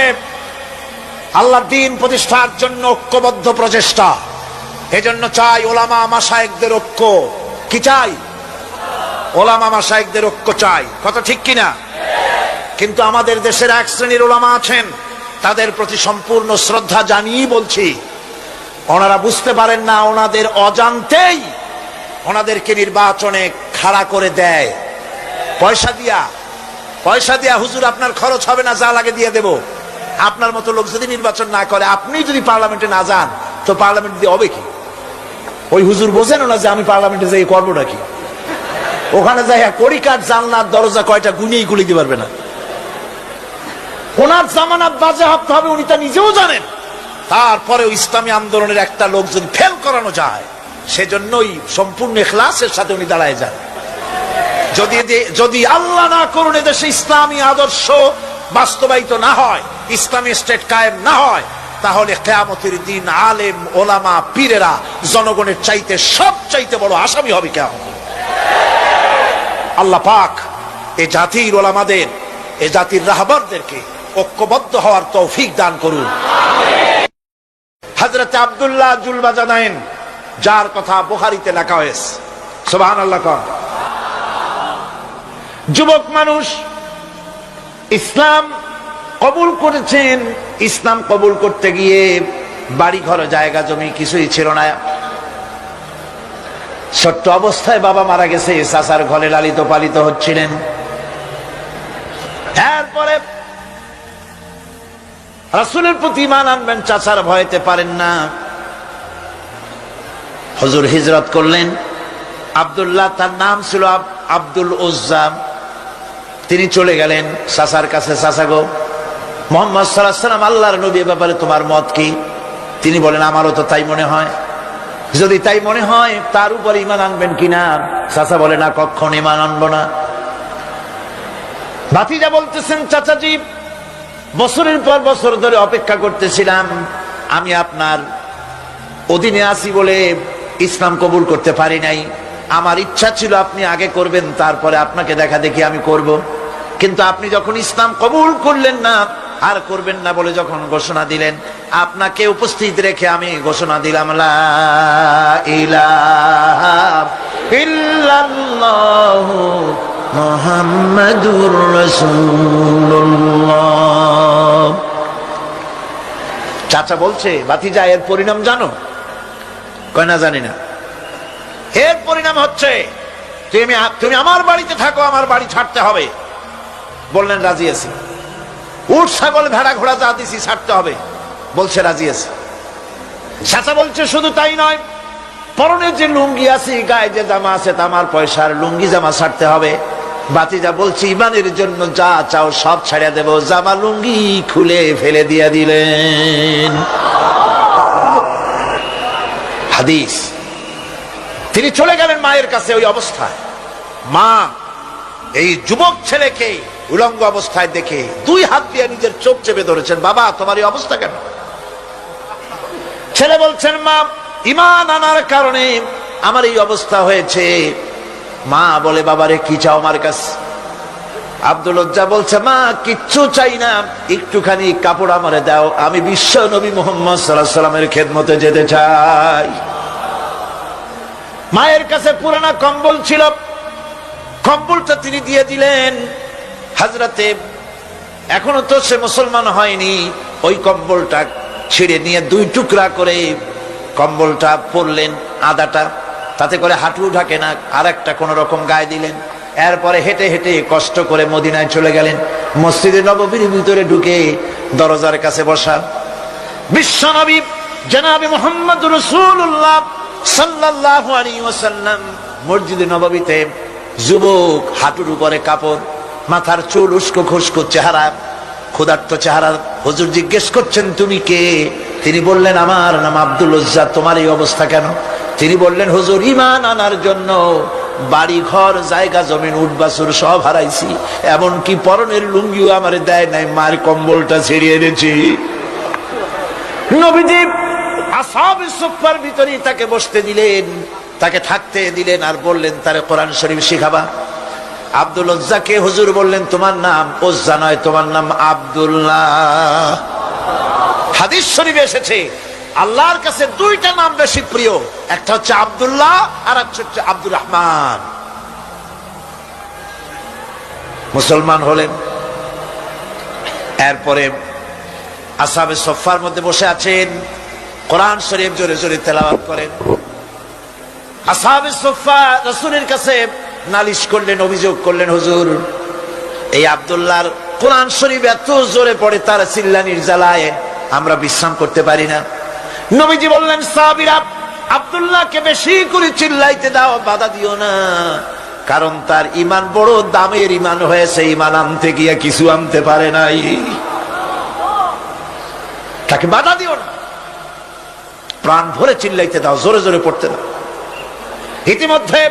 আল্লাহর দ্বীন প্রতিষ্ঠার জন্য ঐক্যবদ্ধ প্রচেষ্টা। এজন্য চাই ওলামা মাশায়েখদের ঐক্য। কি চাই? ওলামা মাশায়েখদের ঐক্য চাই। কথা ঠিক কিনা? কিন্তু আমাদের দেশের এক শ্রেণীর ওলামা আছেন, তাদের প্রতি সম্পূর্ণ শ্রদ্ধা জানিয়ে বলছি, ওনারা বুঝতে পারেন না, ওনাদের অজান্তেই ওনাদেরকে নির্বাচনে খাড়া করে দেয় পয়সা দিয়া। হুজুর আপনার খরচ হবে না, যা লাগে দিয়ে দেব। আপনার মতো লোক যদি নির্বাচন না করে, আপনি যদি পার্লামেন্টে না যান, তো পার্লামেন্ট দিয়ে হবে কি? ওই হুজুর বোঝেন না যে আমি পার্লামেন্টে যাই করবো নাকি? ওখানে যাই কড়িকাঠ জানলার দরজা কয়টা গুনিয়েই গুলি দিতে পারবে না। ওনার জামানাত বাজেয়াপ্ত হবে, উনি তা নিজেও জানেন। তারপরে ইসলামী আন্দোলনের একটা লোক যদি ফেল করানো যায়, সেজন্যই সম্পূর্ণ ইখলাসের সাথে উনি দাঁড়ায় যান। যদি আল্লাহ না করুন এদেশে ইসলামী আদর্শ বাস্তবায়িত না হয়, ইসলামী স্টেট কায়েম না হয়, তাহলে কিয়ামতের দিন আলেম ওলামা পীরেরা জনগণের চাইতে সবচাইতে বড় আসামি হবে কিয়ামত। আল্লাহ পাক এ জাতির ওলামাদের, এ জাতির রাহবরদেরকে ঐক্যবদ্ধ হওয়ার তৌফিক দান করুন। হযরত আব্দুল্লাহ জুলবাজানাইন, যার কথা বুখারীতে লেখা হয়েছে, সুবহানাল্লাহ। যুবক মানুষ ইসলাম কবুল করেছেন। ইসলাম কবুল করতে গিয়ে বাড়ি ঘর জায়গা জমি কিছুই ছিল না। ছোট্ট অবস্থায় বাবা মারা গেছে, চাচার ঘরে লালিত পালিত হচ্ছিলেন। এরপরে রাসূলের প্রতি ঈমান আনবেন, চাচার ভয়তে পারেন না। হুজুর হিজরত করলেন। আব্দুল্লাহ, তার নাম ছিল আব্দুল উজ্জা। তিনি চলে গেলেন চাচার কাছে। চাচা গো, মুহাম্মদ সাল্লাল্লাহু আলাইহি ওয়াসাল্লাম আল্লাহর নবী, ব্যাপারে তোমার মত কি? তিনি বলেন, আমারও তো তাই মনে হয়। যদি তাই মনে হয়, তার উপর ঈমান আনবেন কিনা? চাচা বলে, না, কখনো ঈমান আনবো না। ভাতিজা বলতেছেন, চাচাজি, বছরের পর বছর ধরে অপেক্ষা করতেছিলাম, আমি আপনার অধীনে আছি বলে ইসলাম কবুল করতে পারি নাই। আমার ইচ্ছা ছিল আপনি আগে করবেন, তারপরে আপনাকে দেখা দেখি আমি করব। কিন্তু আপনি যখন ইসলাম কবুল করলেন না, আর করবেন না বলে যখন ঘোষণা দিলেন, আপনাকে উপস্থিত রেখে আমি ঘোষণা দিলাম, লা ইলাহা ইল্লাল্লাহু মুহাম্মাদুর রাসূলুল্লাহ। চাচা বলছে, ভাতিজা, এর পরিণাম জানো? কয়, না, জানি না। এর পরিণাম হচ্ছে তুমি আমার বাড়িতে থাকো, আমার বাড়ি ছাড়তে হবে। বললেন, রাজি আছি। উট ছাগল ভেড়া ঘোড়া যা দিছি ছাড়তে হবে। বলছে, রাজি আছে। চাচা বলছে, শুধু তাই নয়, পরনের যে লুঙ্গি আছে, গায়ে যে জামা আছে, তামার পয়সার লুঙ্গি জামা ছাড়তে হবে। ভাতিজা বলছে, ইমানের জন্য যা চাও সব ছাড়িয়ে দেব। জামা লুঙ্গি খুলে ফেলে দিয়ে দিলেন। হাদিস। তিনি চলে গেলেন মায়ের কাছে ওই অবস্থায়। মা এই যুবক ছেলেকে উলঙ্গ অবস্থায় দেখে দুই হাত দিয়ে নিজের চোখ চেপে ধরেছেন। বাবা, তোমার এই অবস্থা কেন? ছেলে বলছেন, মা, ঈমান আনার কারণে আমার এই অবস্থা হয়েছে। মা বলে, বাবারে, কি চাও আমার কাছে? আব্দুল উজ্জা বলছে, মা, কিচ্ছু চাই না, একটুখানি কাপড় আমারে দাও, আমি বিশ্ব নবী মুহাম্মদ সাল্লাল্লাহু আলাইহি ওয়াসাল্লামের খেদমতে যেতে চাই। মায়ের কাছে পুরানা কম্বল ছিল, কম্বলটা তিনি দিয়ে দিলেন হযরতে। এখনো তো সে মুসলমান হয়নি। ওই কম্বলটা ছিঁড়ে নিয়ে দুই টুকরা করে কম্বলটা পরলেন, আদাটা তাতে করে হাঁটু ঢাকে না, আর একটা কোন রকম গায়ে দিলেন। এরপরে হেঁটে হেঁটে কষ্ট করে মদিনায় চলে গেলেন। মসজিদে নববীর ভিতরে ঢুকে দরজার কাছে বসা বিশ্বনবী জনাবে মুহাম্মদ রাসূলুল্লাহ সাল্লাল্লাহু আলাইহি ওয়াসাল্লাম মসজিদে নববীতে, যুবক, হাঁটুর উপরে কাপড়, মাথার চুল, উস্কো খুস্কো চেহারা, ক্ষুধার্ত চেহারা। হুজুর জিজ্ঞেস করছেন তুমি কে? তিনি বললেন আমার নাম আব্দুল উজ্জা। তোমার এই অবস্থা কেন? তিনি বললেন হুজুর ঈমান আনার জন্য বাড়ি ঘর জায়গা জমিন উট বাছুর সব হারাইছি, এমনকি পরনের লুঙ্গিও আমারে দেয় নাই, মার কম্বলটা ছিঁড়িয়ে এনেছি। নবীজি আসহাবে সুফফার ভিতরেই তাকে বসতে দিলেন, তাকে থাকতে দিলেন, আর বললেন তারে কোরআন শরীফ শিখাবা। আব্দুল উজ্জাকে হুজুর বললেন তোমার নাম উজ্জা নয়, তোমার নাম আব্দুল্লাহ। হাদিস শরীফে এসেছে আল্লাহর কাছে দুইটা নাম বেশি প্রিয়, একটা হচ্ছে আব্দুল্লাহ আর একটা হচ্ছে আব্দুর রহমান। মুসলমান হলেন। এরপরে আসহাবে সুফফার মধ্যে বসে আছেন, কোরআন শরীফ জোরে জোরে তেলাওয়াত করেন। আসহাবে সুফফা রাসূলের কাছে নালিশ করলেন, অভিযোগ করলেন, হুজুর এই আব্দুল্লাহর কোরআন শরীফ এত জোরে পড়ে, তার চিল্লানির জ্বালায় আমরা বিশ্রাম করতে পারি না। নবীজি বললেন সাহাবীরা আব্দুল্লাহকে বেশি করে চিল্লাইতে দাও, বাধা দিও না, কারণ তার ঈমান বড় দামের ঈমান হয়েছে, ঈমান আনতে গিয়ে কিছু আনতে পারে নাই, তাকে বাধা দিও না, প্রাণ ভরে চিল্লাইতে দাও, জোরে জোরে পড়তে দাও। ইতিমধ্যে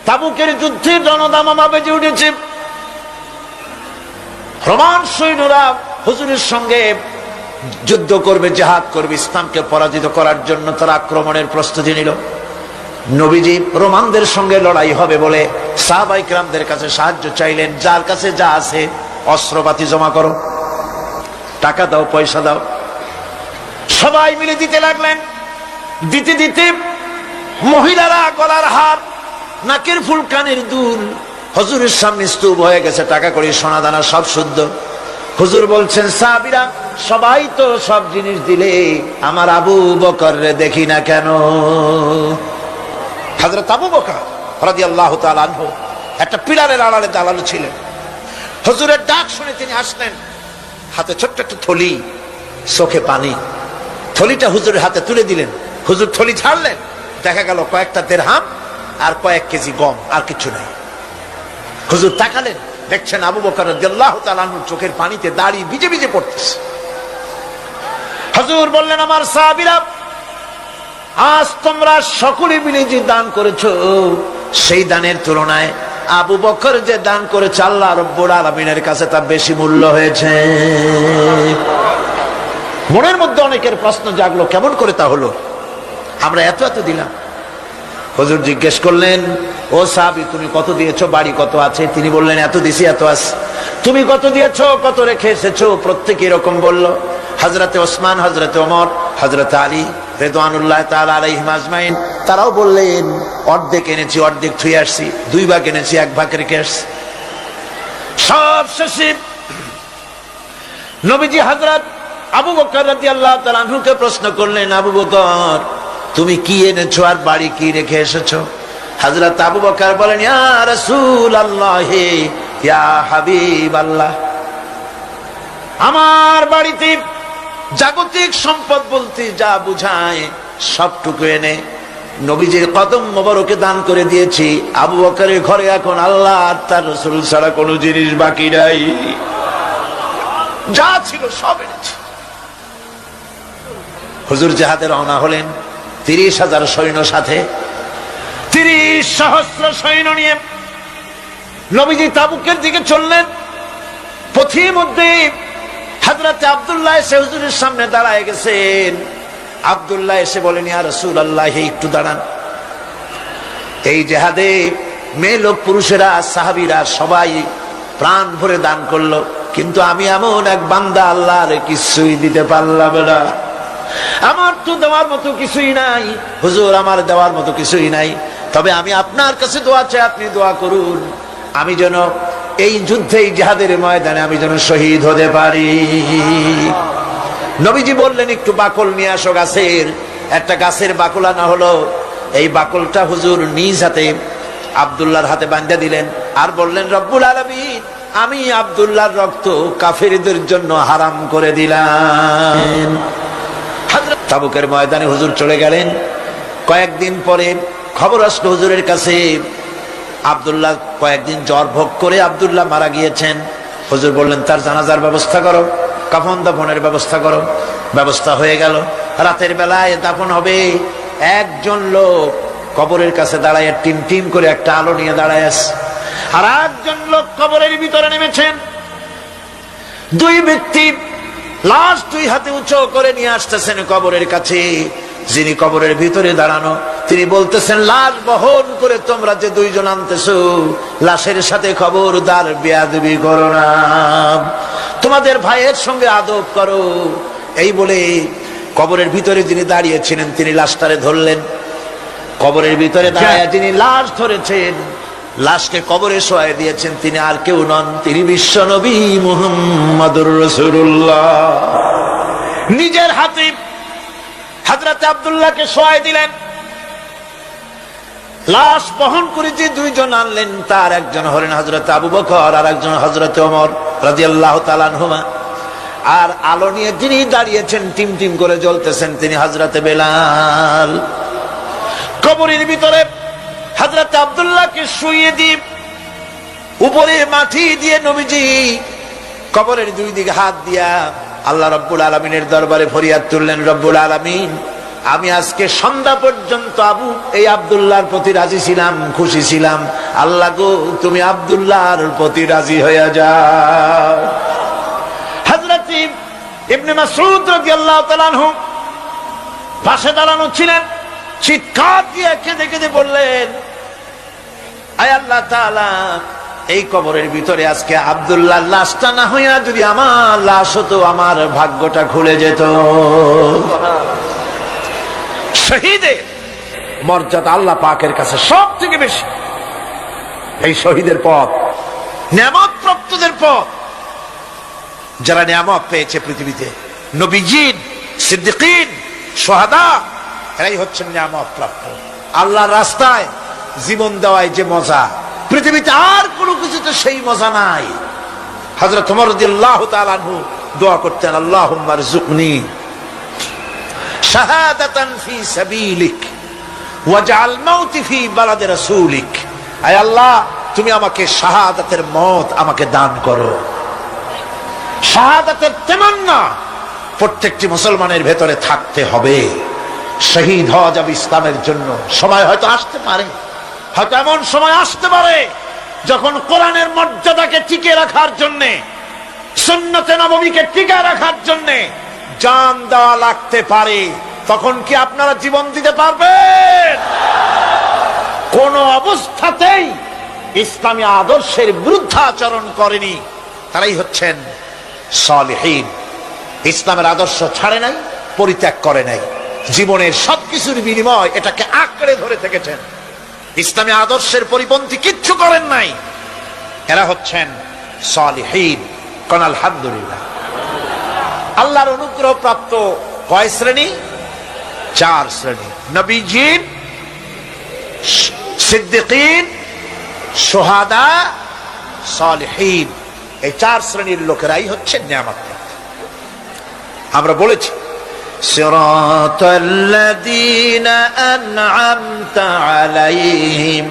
তাবুকের যুদ্ধের রণদামামা বেজে উঠেছে। রোমান সৈন্যরা হুজুরের সঙ্গে যুদ্ধ করবে, জিহাদ করবে, ইসলামকে পরাজিত করার জন্য তারা আক্রমণের প্রস্তুতি নিল। নবীজি রোমানদের সঙ্গে লড়াই হবে বলে সাহাবায়ে কিরামদের কাছে সাহায্য চাইলেন, যার কাছে যা আছে অস্ত্রপাতি জমা করো, টাকা দাও, পয়সা দাও। সবাই মিলে দিতে লাগলেন। দিতে দিতে মহিলারা গলার হার, নাকের ফুল, কানের দুল হুজুরের সামনে স্তূপ হয়ে গেছে, টাকা কড়ি, সোনা দানা সব শুদ্ধ। হুজুর বলছেন সাহাবীরা সবাই তো সব জিনিস দিলে, আমার আবু বকর রে দেখি না কেন? হযরত আবু বকর রাদিয়াল্লাহু তাআলা আনহু একটা পিলারের আড়ালে দাঁড়ানো ছিলেন। হুজুরের ডাক শুনে তিনি আসলেন, হাতে ছোট্ট একটা থলি, চোখে পানি। থলিটা হুজুরের হাতে তুলে দিলেন। হুজুর থলি ছাড়লেন, দেখা গেল কয়েকটা দিরহাম আর কয়েক কেজি গম, আর কিছু নাই। হুজুর তাকালেন, দেখছেন আবু বকর রাদিয়াল্লাহু তাআলা আনহুর চোখের পানিতে দাড়ি ভিজে ভিজে পড়তেছে। হুজুর বললেন আমার সাহাবীরা আজ তোমরা সকলে মিলে যে দান করেছো, সেই দানের তুলনায় আবু বকর যে দান করেছে আল্লাহ রাব্বুল আলামিনের কাছে তা বেশি মূল্য হয়েছে। মনের মধ্যে অনেকের প্রশ্ন জাগলো, কেমন করে তা হলো? আমরা এত এত দিলাম। হুজুর জিজ্ঞেস করলেন ও সাহাবী তুমি কত দিয়েছো, বাড়ি কত আছে? তিনি বললেন এত দিছি, এত আছে। তুমি কত দিয়েছো, কত রেখে এসেছো? প্রত্যেকে এরকম বলল। হযরতে ওসমান, হযরতে ওমর, হযরতে আলী রিদওয়ানুল্লাহ তাআলা আলাইহিম আজমাইন তারাও বললেন অর্ধেক এনেছি, অর্ধেক থুয়ে আসছি, 2 ভাগ এনেছি, 1 ভাগ রেখে আসছি। সব শেষে নবীজি হযরত আবু বকর রাদিয়াল্লাহু তাআলা আনহুকে প্রশ্ন করলেন, আবু বকর তুমি কি এনেছো আর বাড়ি কি রেখে এসেছো? হযরত আবু বকর বলেন ইয়া রাসূলুল্লাহ, ইয়া হাবিবাল্লাহ, আমার বাড়িতে জাগতিক সম্পদ বলতে যা বুঝায় সবটুকু এনে নবীজির কদম মোবারকে দান করে দিয়েছি। আবু বকরের ঘরে এখন আল্লাহ আর তার রাসূল ছাড়া কোনো জিনিস বাকি নাই, যা ছিল সব এনেছি। হুজুর জিহাদে রওনা হলেন 30,000 সৈন্য সাথে, 30,000 সৈন্য নিয়ে নবীজি তাবুকের দিকে চললেন। পথের মধ্যে হযরত আব্দুল্লাহ এসে হুজুরের সামনে দাঁড়ায় গেছেন। আব্দুল্লাহ এসে বলেন ইয়া রাসূলুল্লাহ একটু দাঁড়ান। এই জিহাদে মেয়ে লোক পুরুষেরা সাহাবীরা সবাই প্রাণ ভরে দান করলো, কিন্তু আমি এমন এক বান্দা আল্লাহর কিছুই দিতে পারলাম না। আমার তো দেওয়ার মতো কিছুই নাই হুজুর, আমার দেওয়ার মতো কিছুই নাই, তবে আমি আপনার কাছে দোয়া চাই, আপনি দোয়া করুন আমি যেন এই যুদ্ধে, এই জিহাদের ময়দানে আমি যেন শহীদ হতে পারি। নবীজি বললেন একটু বাকল নিয়ে আসো গাছের। একটা গাছের বাকল আনা হলো। এই বাকলটা হুজুর নিজ হাতে আব্দুল্লাহর হাতে বাঁধা দিলেন আর বললেন, রব্বুল আলামিন, আমি আব্দুল্লাহর রক্ত কাফেরদের জন্য হারাম করে দিলাম। হযরত তাবুকের ময়দানে হুজুর চলে গেলেন। কয়েকদিন পরে খবর আসলো হুজুরের কাছে, আব্দুল্লাহ কয়েকদিন জ্বর ভোগ করে আব্দুল্লাহ মারা গিয়েছেন। হুজুর বললেন, তার জানাজার ব্যবস্থা করো, কাফন দাফনের ব্যবস্থা করো। ব্যবস্থা হয়ে গেল। রাতের বেলায় দাফন হবে। একজন লোক কবরের কাছে দাঁড়ায় টিম টিম করে একটা আলো নিয়ে দাঁড়ায় আছে, আর একজন লোক কবরের ভিতরে নেমেছেন। দুই ব্যক্তি লাশ দুই হাতে উঁচু করে নিয়ে আসতেছেন কবরের কাছে। যিনি কবরের ভিতরে দাঁড়ানো তিনি বলতেছেন, লাশ বহন করে তোমরা যে দুইজন আনতেছো, লাশের সাথে খবরদার বেয়াদবি করো না, তোমাদের ভাইয়ের সঙ্গে আদব করো। এই বলে কবরের ভিতরে যিনি দাঁড়িয়েছিলেন তিনি লাশটারে ধরলেন। কবরের ভিতরে দাঁড়ায় যিনি লাশ ধরেছেন, লাশকে কবরে শোয়াই দিয়েছেন, তিনি আর কেউ নন, তিনি বিশ্ব নবী মুহাম্মদুর রাসূলুল্লাহ। নিজের হাতে হযরত আব্দুল্লাহকে শোয়াই দিলেন। লাশ বহন করে যে দুইজন আনলেন, তার একজন হলেন হযরত আবু বকর আর একজন হযরত ওমর রাদিয়াল্লাহু তাআলা আনহুমা। আর আলো নিয়ে যিনি দাঁড়িয়েছেন টিম টিম করে জ্বলতেছেন, তিনি হযরত বেলাল। কবরের ভিতরে হযরত আব্দুল্লাহকে শুইয়ে দিয়ে উপরে মাটি দিয়ে নবীজি কবরের দুই দিকে হাত দিয়া আল্লাহ রাব্বুল আলামিনের দরবারে ফরিয়াদ তুললেন, রব্বুল আলামিন, আমি আজকে সন্ধ্যা পর্যন্ত এই আব্দুল্লাহর প্রতি রাজি ছিলাম, খুশি ছিলাম, আল্লাহ গো তুমি আব্দুল্লাহর প্রতি রাজি হয়ে যাও। হযরত ইবনে মাসউদ রাদিয়াল্লাহু তাআলা আনহু পাশে দাঁড়ানো ছিলেন। চিৎকার দিয়ে কেঁদে কেঁদে বললেন, আয় আল্লাহ তাআলা, এই কবরের ভিতরে আজকে আব্দুল্লাহর লাশটা না হইয়া যদি আমার লাশ হতো, আমার ভাগ্যটা খুলে যেত। শহীদের মর্যাদা আল্লাহ পাকের কাছে সব থেকে বেশি। এই শহীদের পথ নিয়ামত প্রাপ্তদের পথ। যারা নিয়ামত পেয়েছে পৃথিবীতে, নবীজিন, সিদ্দিকিন, শুহাদা, এরাই হচ্ছেন নিয়ামত প্রাপ্ত। আল্লাহর রাস্তায় জীবন দেওয়ায় যে মজা, পৃথিবীতে আর কোনো কিছুতে সেই মজা নাই। হযরত ওমর রাদিয়াল্লাহু তাআলা আনহু দোয়া করতেন, আল্লাহুম্মা রযুকনি শাহাদাতান ফি সাবিলিক ওয়াজআল মাউতি ফি বালাদি রাসূলিক। আয় আল্লাহ, তুমি আমাকে শাহাদাতের মত আমাকে দান করো। শাহাদাতের তামান্না প্রত্যেকটি মুসলমানের ভেতরে থাকতে হবে। শহীদ হওয়া যাবে ইসলামের জন্য। সময় হয়তো আসতে পারে, হয়তো এমন সময় আসতে পারে যখন কোরআনের মর্যাদাকে টিকে রাখার জন্য, সুন্নতে নববীকে টিকে রাখার জন্য জান দেওয়া লাগতে পারে। তখন কি আপনারা জীবন দিতে পারবেন? কোন অবস্থাতেই ইসলামী আদর্শের বিরুদ্ধাচরণ করেনি তারাই হচ্ছেন সালেহীন। ইসলামের আদর্শ ছাড়ে নাই, পরিত্যাগ করে নাই, জীবনের সবকিছুর বিনিময় এটাকে আঁকড়ে ধরে থেকেছেন। ইসলামী আদর্শের পরিপন্থী কিচ্ছু করেন নাই। এরা হচ্ছেন সালেহীন। কোন আলহামদুলিল্লাহ। আল্লাহর অনুগ্রহ প্রাপ্ত কয় শ্রেণী? 4 শ্রেণী। নবীজিন, সিদ্দিকিন, শুহাদা, সালেহীন। এই 4 শ্রেণীর লোকেরাই হচ্ছেন নিয়ামত। আমরা বলেছি, সিরাতাল্লাযীনা আন'আমতা আলাইহিম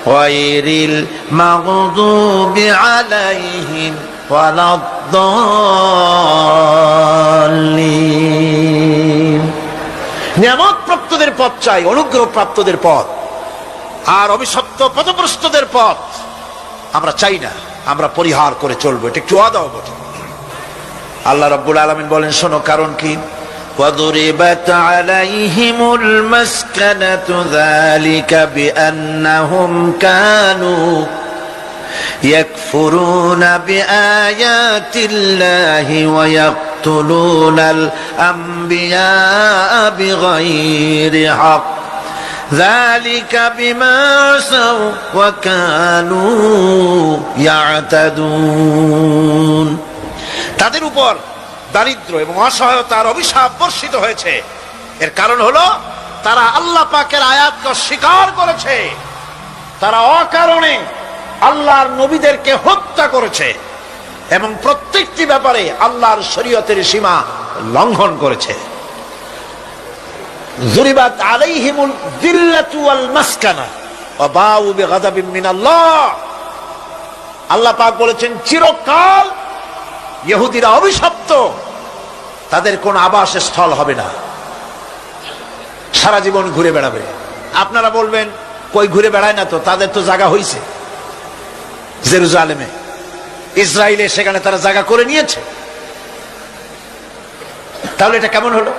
গায়রিল মাগদুবি আলাইহিম ওয়ালাদ-দাল্লিন। নিয়ামত প্রাপ্তদের পথ চাই, অনুগ্রহ প্রাপ্তদের পথ, আর অভিশপ্ত পথভ্রষ্টদের পথ আমরা চাই না। আমরা পরিহার করে চলবো। এটা একটু ওয়াদাও বটে। আল্লাহ রাব্বুল আলামিন বলেন, শোনো কারণ কি? وَضُرِبَتْ عَلَيْهِمُ الْمَسْكَنَةُ ذَلِكَ بِأَنَّهُمْ كَانُوا يَكْفُرُونَ بِآيَاتِ اللَّهِ ইয়াকতুলুনাল আম্বিয়া বিগাইরি হক যালিকা বিমা আসাউ ওয়া কানু ইয়াতাদুন। তাদের উপর দারিদ্র এবং অসহায়তার অভিশাপ বর্ষিত হয়েছে। এর কারণ হলো তারা আল্লাহ পাকের আয়াতকে অস্বীকার করেছে, তারা অকারণে আল্লাহর নবীদেরকে হত্যা করেছে এবং প্রত্যেকটি ব্যাপারে আল্লাহর শরীয়তের সীমা লঙ্ঘন করেছে। যুরিবাত আলাইহিমুল যিল্লাতু ওয়াল মাসকানা ওয়া বাউ বিগাযাবিন মিনাল্লাহ। আল্লাহ পাক বলেছেন চিরকাল ইহুদিরা অভিশপ্ত, তাদের কোন আবাসস্থল হবে না, সারা জীবন ঘুরে বেড়াবে। আপনারা বলবেন কই ঘুরে বেড়ায় না, তো তাদের তো জায়গা হইছে জেরুজালেমে, ইসরায়েলে, সেখানে তারা জায়গা করে নিয়েছে। তাহলে এটা কেমন হলো?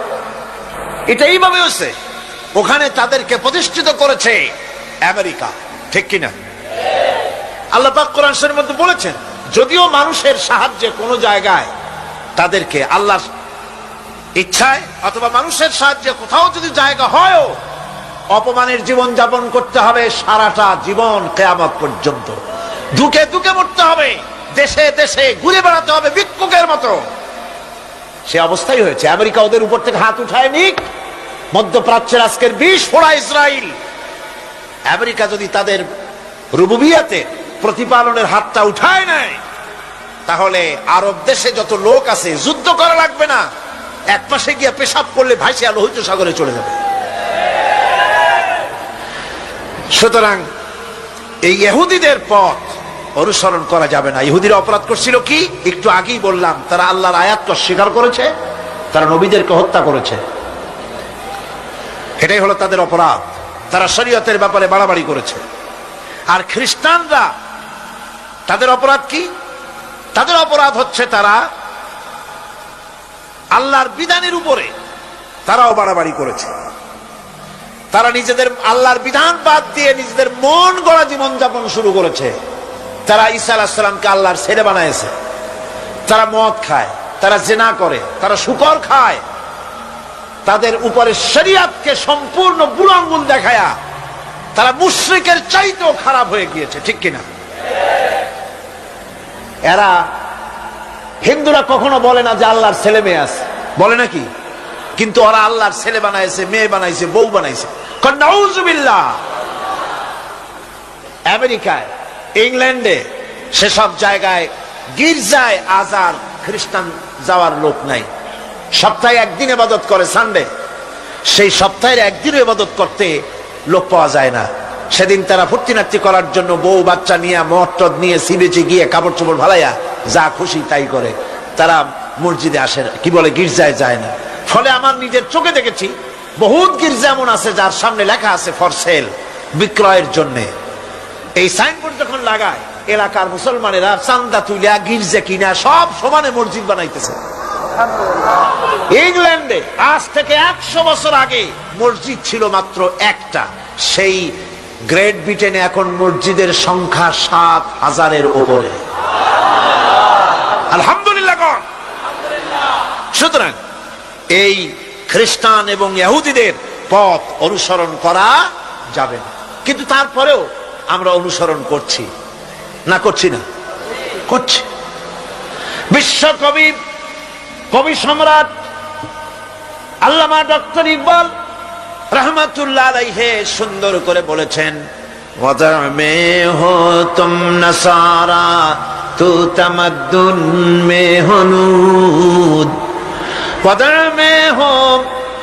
এটা এইভাবে হচ্ছে, ওখানে তাদেরকে প্রতিষ্ঠিত করেছে আমেরিকা, ঠিক কিনা? আল্লাহ পাক কোরআন শরীফের মধ্যে বলেছেন যদিও মানুষের সাহায্যে কোন জায়গায় তাদেরকে আল্লাহর ইচ্ছায় অথবা মানুষের সাহায্যে কোথাও যদি জায়গা হয়, অপমানের জীবন যাপন করতে হবে সারাটা জীবন, কিয়ামত পর্যন্ত দুকে দুকে মরতে হবে, দেশে দেশে ঘুরে বেড়াতে হবে ভিক্ষুকের মতো। সে অবস্থাই হয়েছে। আমেরিকা ওদের উপর থেকে হাত উঠায় নিক, মধ্যপ্রাচ্যের আজকের 20 ফোড়া ইসরায়েল, আমেরিকা যদি তাদের রুবুবিয়াতে প্রতিপালনের হাতটা উঠায় নেয়, তাহলে আরব দেশে যত লোক আছে যুদ্ধ করা লাগবে না, এক পাশে গিয়ে পেশাব করলে ভাইসে লোহিত সাগরে চলে যাবে। সুতরাং এই ইহুদিদের পথ অনুসরণ করা যাবে না। ইহুদিরা অপরাধ করছিল কি? একটু আগেই বললাম, তারা আল্লাহর আয়াতকে অস্বীকার করেছে, তারা নবীদেরকে হত্যা করেছে, এটাই হলো তাদের অপরাধ। তারা শরীয়তের ব্যাপারে বাড়াবাড়ি করেছে। আর খ্রিস্টানরা, তাদের অপরাধ কি? তাদের অপরাধ হচ্ছে তারা আল্লাহর বিধানের উপরে তারাও বাড়াবাড়ি করেছে। তারা নিজেদের আল্লাহর বিধান বাদ দিয়ে নিজেদের মন গড়া জীবন যাপন শুরু করেছে। তারা ঈসা আলাইহিস সালামকে আল্লাহর ছেলে বানাইছে। তারা মদ খায়, তারা জিনা করে, তারা শুকর খায়। তাদের উপরে শরীয়তকে সম্পূর্ণ বুড়ো আঙ্গুল দেখায়া তারা মুশরিকের চাইতেও খারাপ হয়ে গিয়েছে, ঠিক কিনা? এরা, হিন্দুরা কখনো বলে না যে আল্লাহর ছেলে মেয়ে আছে, বলে নাকি? কিন্তু ওরা আল্লাহর ছেলে বানাইছে, মেয়ে বানাইছে, বউ বানাইছে। নাউযুবিল্লাহ। আমেরিকায়, ইংল্যান্ডে, সেসব জায়গায় গির্জায় আজ আর খ্রিস্টান যাওয়ার লোক নাই। সপ্তাহে একদিন ইবাদত করে, সানডে। সেই সপ্তাহের একদিন ইবাদত করতে লোক পাওয়া যায় না। সেদিন তারা ফুর্তি নার্তি করার জন্য বউ বাচ্চা নিয়ে, মদ টদ নিয়ে, সিবেচে গিয়ে কাপড় চোপড় ভালাইয়া যা খুশি তাই করে। তারা মসজিদে আসে না, কি বলে, গির্জায় যায় না। ফলে আমার নিজের চোখে দেখেছি বহুত গির্জা এমন আছে যার সামনে লেখা আছে ফর সেল, বিক্রয়ের জন্য। এই সাইনবোর্ড যখন লাগায়, এলাকার মুসলমানেরা চান্দা তুলিয়া গির্জা কিনা সব সমানে মসজিদ বানাইতেছে। ইংল্যান্ডে আজ থেকে 100 বছর আগে মসজিদ ছিল মাত্র একটা। সেই গ্রেট ব্রিটেনে এখন মসজিদের সংখ্যা 7,000-এর উপরে। আলহামদুলিল্লাহ। সুতরাং এই খ্রিস্টান এবং ইহুদিদের পথ অনুসরণ করা যাবে না। কিন্তু তারপরেও আমরা অনুসরণ করছি না, করছি না? করছি। বিশ্বকবি, কবি সম্রাট আল্লামা ডক্টর ইকবাল রহমাতুল্লাহ আলাইহি সুন্দর করে বলেছেন, ওয়াদা মে হো তুম নসারা তু তামাদ্দুন মে হনুদ, ওয়াদা মে হো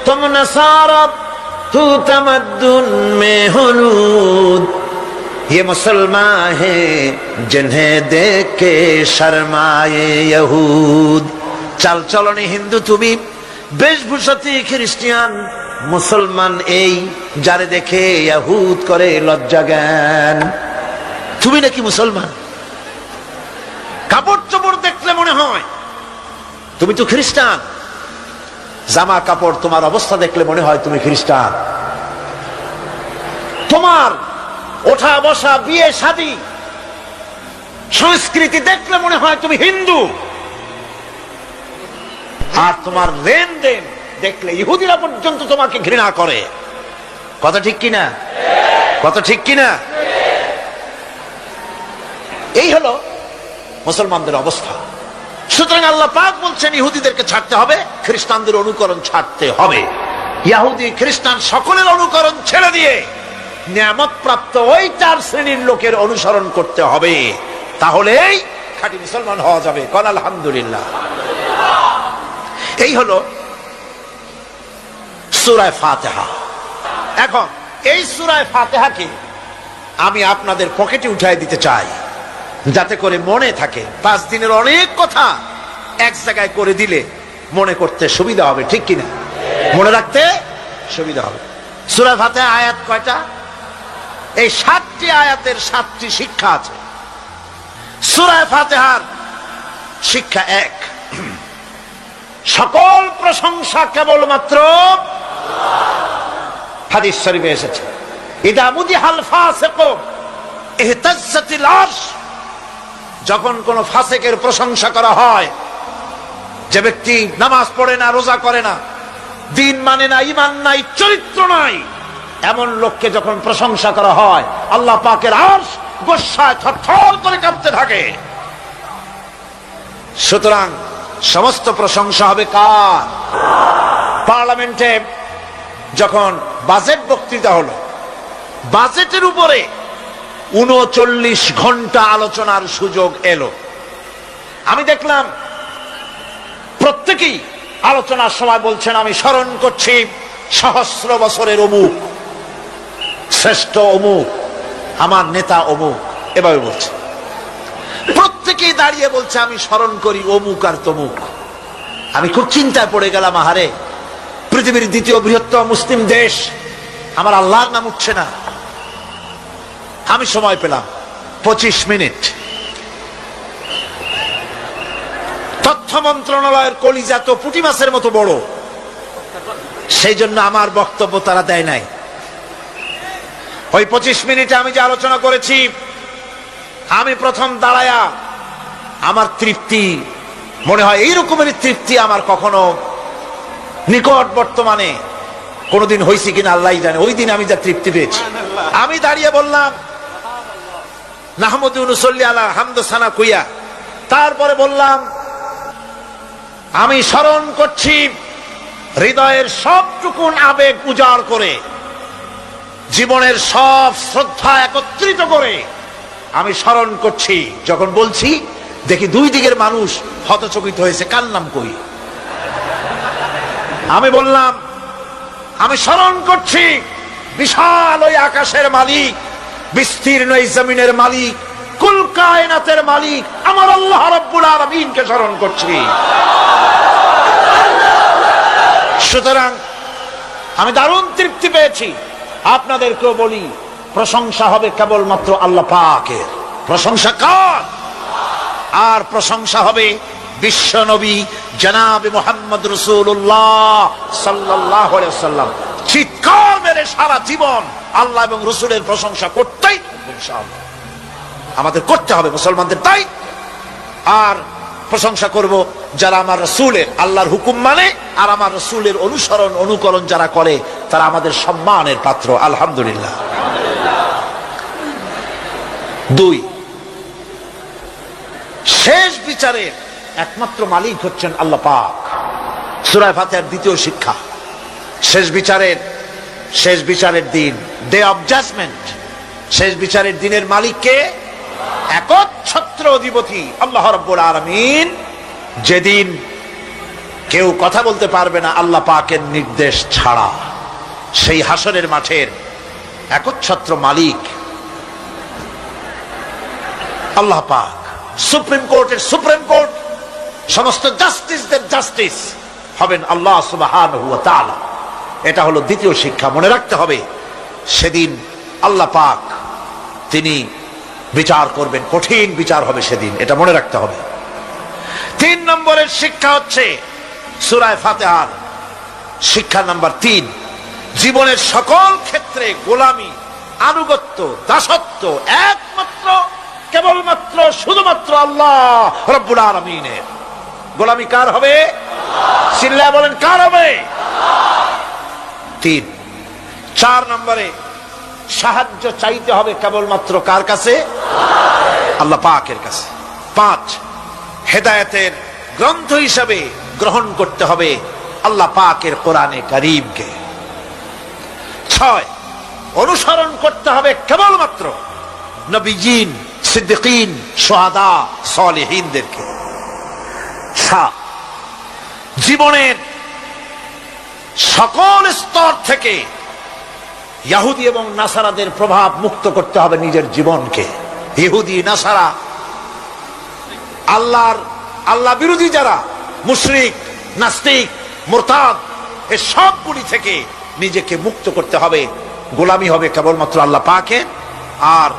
তুম নসারা তু তামাদ্দুন মে হনুদ, ये मुसलमान हैं जिन्हें देख के शर्माए यहूद। চাল চলনে হিন্দু তুমি, বেশভূষাতে খ্রিস্টান, মুসলমান এই যারে দেখে ইহুদ করে লজ্জা জ্ঞান। তুমি নাকি মুসলমান? কাপড় চোপড় দেখলে মনে হয় তুমি তো খ্রিস্টান। জামা কাপড়, তোমার অবস্থা দেখলে মনে হয় তুমি খ্রিস্টান। তোমার ওঠা বসা, বিয়ে শাদী, সংস্কৃতি দেখলে মনে হয় তুমি হিন্দু। আর তোমার লেনদেন দেখলে ইহুদিরা পর্যন্ত তোমাকে ঘৃণা করে। কথা ঠিক কিনা? কথা ঠিক কিনা? এই হলো মুসলমানদের অবস্থা। সুতরাং আল্লাহ পাক বলছেন ইহুদিদেরকে ছাড়তে হবে, খ্রিস্টানদের অনুকরণ ছাড়তে হবে। ইহুদি খ্রিস্টান সকলের অনুকরণ ছেড়ে দিয়ে নিয়ামত প্রাপ্ত ওই 4 শ্রেণীর লোকের অনুসরণ করতে হবে, তাহলেই খাঁটি মুসলমান হওয়া যাবে। কোন আলহামদুলিল্লাহ। এই হলো সূরা ফাতিহা। এখন এই সূরা ফাতিহাকে আমি আপনাদের পকেটে উঠাই দিতে চাই, যাতে করে মনে থাকে। 5 দিনের অনেক কথা এক জায়গায় করে দিলে মনে করতে সুবিধা হবে, ঠিক কিনা? মনে রাখতে সুবিধা হবে। সূরা ফাতিহা আয়াত কয়টা? এই 7টি আয়াতের 7টি শিক্ষা আছে। সূরা ফাতিহার শিক্ষা 1, সকল প্রশংসা কেবলমাত্র হাদিস শরীফে এসেছে, ইদা মুদিহাল ফাসিকু ইহতাজ্জাতিল আরশ। যখন কোন ফাসিকের প্রশংসা করা হয়, যে ব্যক্তি নামাজ পড়ে না, রোজা করে না, দিন মানে না, ঈমান নাই, চরিত্র নাই, এমন লোককে যখন প্রশংসা করা হয়, আল্লাহ পাকের আরশ গোসায় থরথর করে কাঁপতে থাকে। সুতরাং সমস্ত প্রশংসা হবে কার? পার্লামেন্টে যখন বাজেট বক্তৃতা হলো, বাজেটের উপরে 39 ঘন্টা আলোচনার সুযোগ এলো। আমি দেখলাম প্রত্যেকেই আলোচনার সময় বলছেন, আমি স্মরণ করছি সহস্র বছরের অমুক, শ্রেষ্ঠ অমুক, আমার নেতা অমুক, এভাবে বলছে। প্রত্যেকেই দাঁড়িয়ে বলছে, আমি স্মরণ করি অমুক আর তমুক। আমি খুব চিন্তায় পড়ে গেলাম, আহারে, পৃথিবীর 2য় বৃহত্তম মুসলিম দেশ, আমার আল্লাহর নাম উঠছে না। আমি সময় পেলাম 25 মিনিট। তথ্য মন্ত্রণালয়ের কলিজা তো পুঁটি মাছের মতো বড়, সেই জন্য আমার বক্তব্য তারা দেয় নাই। ওই 25 মিনিটে আমি যে আলোচনা করেছি, আমি প্রথম দাঁড়ায়া আমার তৃপ্তি, মনে হয় এই রকমের তৃপ্তি আমার কখনো নিকট বর্তমানে কোনদিন হয়েছে কিনা আল্লাহ জানে। ওই দিন আমি যা তৃপ্তি পেয়েছি, আমি দাঁড়িয়ে বললাম নাহমাদু ওয়া নুসাল্লি আলা হামদু সানা কুইয়া। তারপরে বললাম, আমি স্মরণ করছি হৃদয়ের সবটুকুন আবেগ উজাড় করে, জীবনের সব শ্রদ্ধা একত্রিত করে আমি স্মরণ করছি। যখন বলছি, দেখি 2 দিকের মানুষ হতচকিত হয়েছে, কার নাম কই? আমি বললাম, আমি স্মরণ করছি বিশাল ওই আকাশের মালিক, বিস্তীর্ণ এই জমিনের মালিক, কুল কায়নাতের মালিক আমার আল্লাহ রাব্বুল আলামিনকে স্মরণ করছি। সুতরাং আমি দারুণ তৃপ্তি পেয়েছি। আপনাদেরকেও বলি, প্রশংসা হবে কেবলমাত্র আল্লাহ পাকের। প্রশংসা কার? আর প্রশংসা হবে বিশ্ব নবী জনাবে মুহাম্মদ রাসূলুল্লাহ সাল্লাল্লাহু আলাইহি ওয়াসাল্লাম। চিৎকার মেরে সারা জীবন আল্লাহ এবং রাসূলের প্রশংসা করতেই ইনশাআল্লাহ আমাদের করতে হবে, মুসলমানদের তাই। আর প্রশংসা করব যারা আমার রাসূলের, আল্লাহর হুকুম মানে আর আমার রাসূলের অনুসরণ অনুকরণ যারা করে, তারা আমাদের সম্মানের পাত্র, আলহামদুলিল্লাহ। 2, শেষ বিচারের একমাত্র মালিক হচ্ছেন আল্লাহ পাক। সূরা ফাতিহার 2য় শিক্ষা, শেষ বিচারের দিন, ডে অফ জাজমেন্ট, শেষ বিচারের দিনের মালিককে? একচ্ছত্র অধিপতি আল্লাহ রাব্বুল আলামিন। যেদিন কেউ কথা বলতে পারবে না আল্লাহ পাকের নির্দেশ ছাড়া, সেই হাসরের মাঠের একচ্ছত্র মালিক আল্লাহ পাক। সুপ্রিম কোর্টের সুপ্রিম কোর্ট, সমস্ত জাস্টিসদের জাস্টিস হবেন আল্লাহ সুবহানাহু ওয়া তাআলা। এটা হলো 2য় শিক্ষা, মনে রাখতে হবে। সেদিন আল্লাহ পাক তিনি বিচার করবেন, কঠিন বিচার হবে সেদিন, এটা মনে রাখতে হবে। 3 নম্বরের শিক্ষা হচ্ছে সূরা ফাতিহার শিক্ষা নাম্বার 3, জীবনের সকল ক্ষেত্রে গোলামি, আনুগত্য, দাসত্ব একমাত্র কেবলমাত্র শুধুমাত্র আল্লাহ রাব্বুল আলামিনের। গোলামি কার হবে? চিল্লায় বলেন কার হবে? 3 4 নম্বরে সাহায্য চাইতে হবে কেবলমাত্র কার কাছে? আল্লাহ পাকের কাছে। 5 হেদায়েতের গ্রন্থ হিসাবে গ্রহণ করতে হবে আল্লাহ পাকের কোরআনে কারীমকে। 6 অনুসরণ করতে হবে কেবলমাত্র নবীজিন, সিদ্দিকিন, শুহাদা, সালেহিনদেরকে। 7 জীবনের সকল স্তর থেকে ইহুদি এবং নাসারাদের প্রভাব মুক্ত করতে হবে নিজের জীবনকে। ইহুদি, নাসারা, আল্লাহ বিরোধী যারা মুশরিক, নাস্তিক, মুরতাদ, এই সবগুলি থেকে নিজেকে মুক্ত করতে হবে। গোলামি হবে কেবলমাত্র আল্লাহ পাকের। আর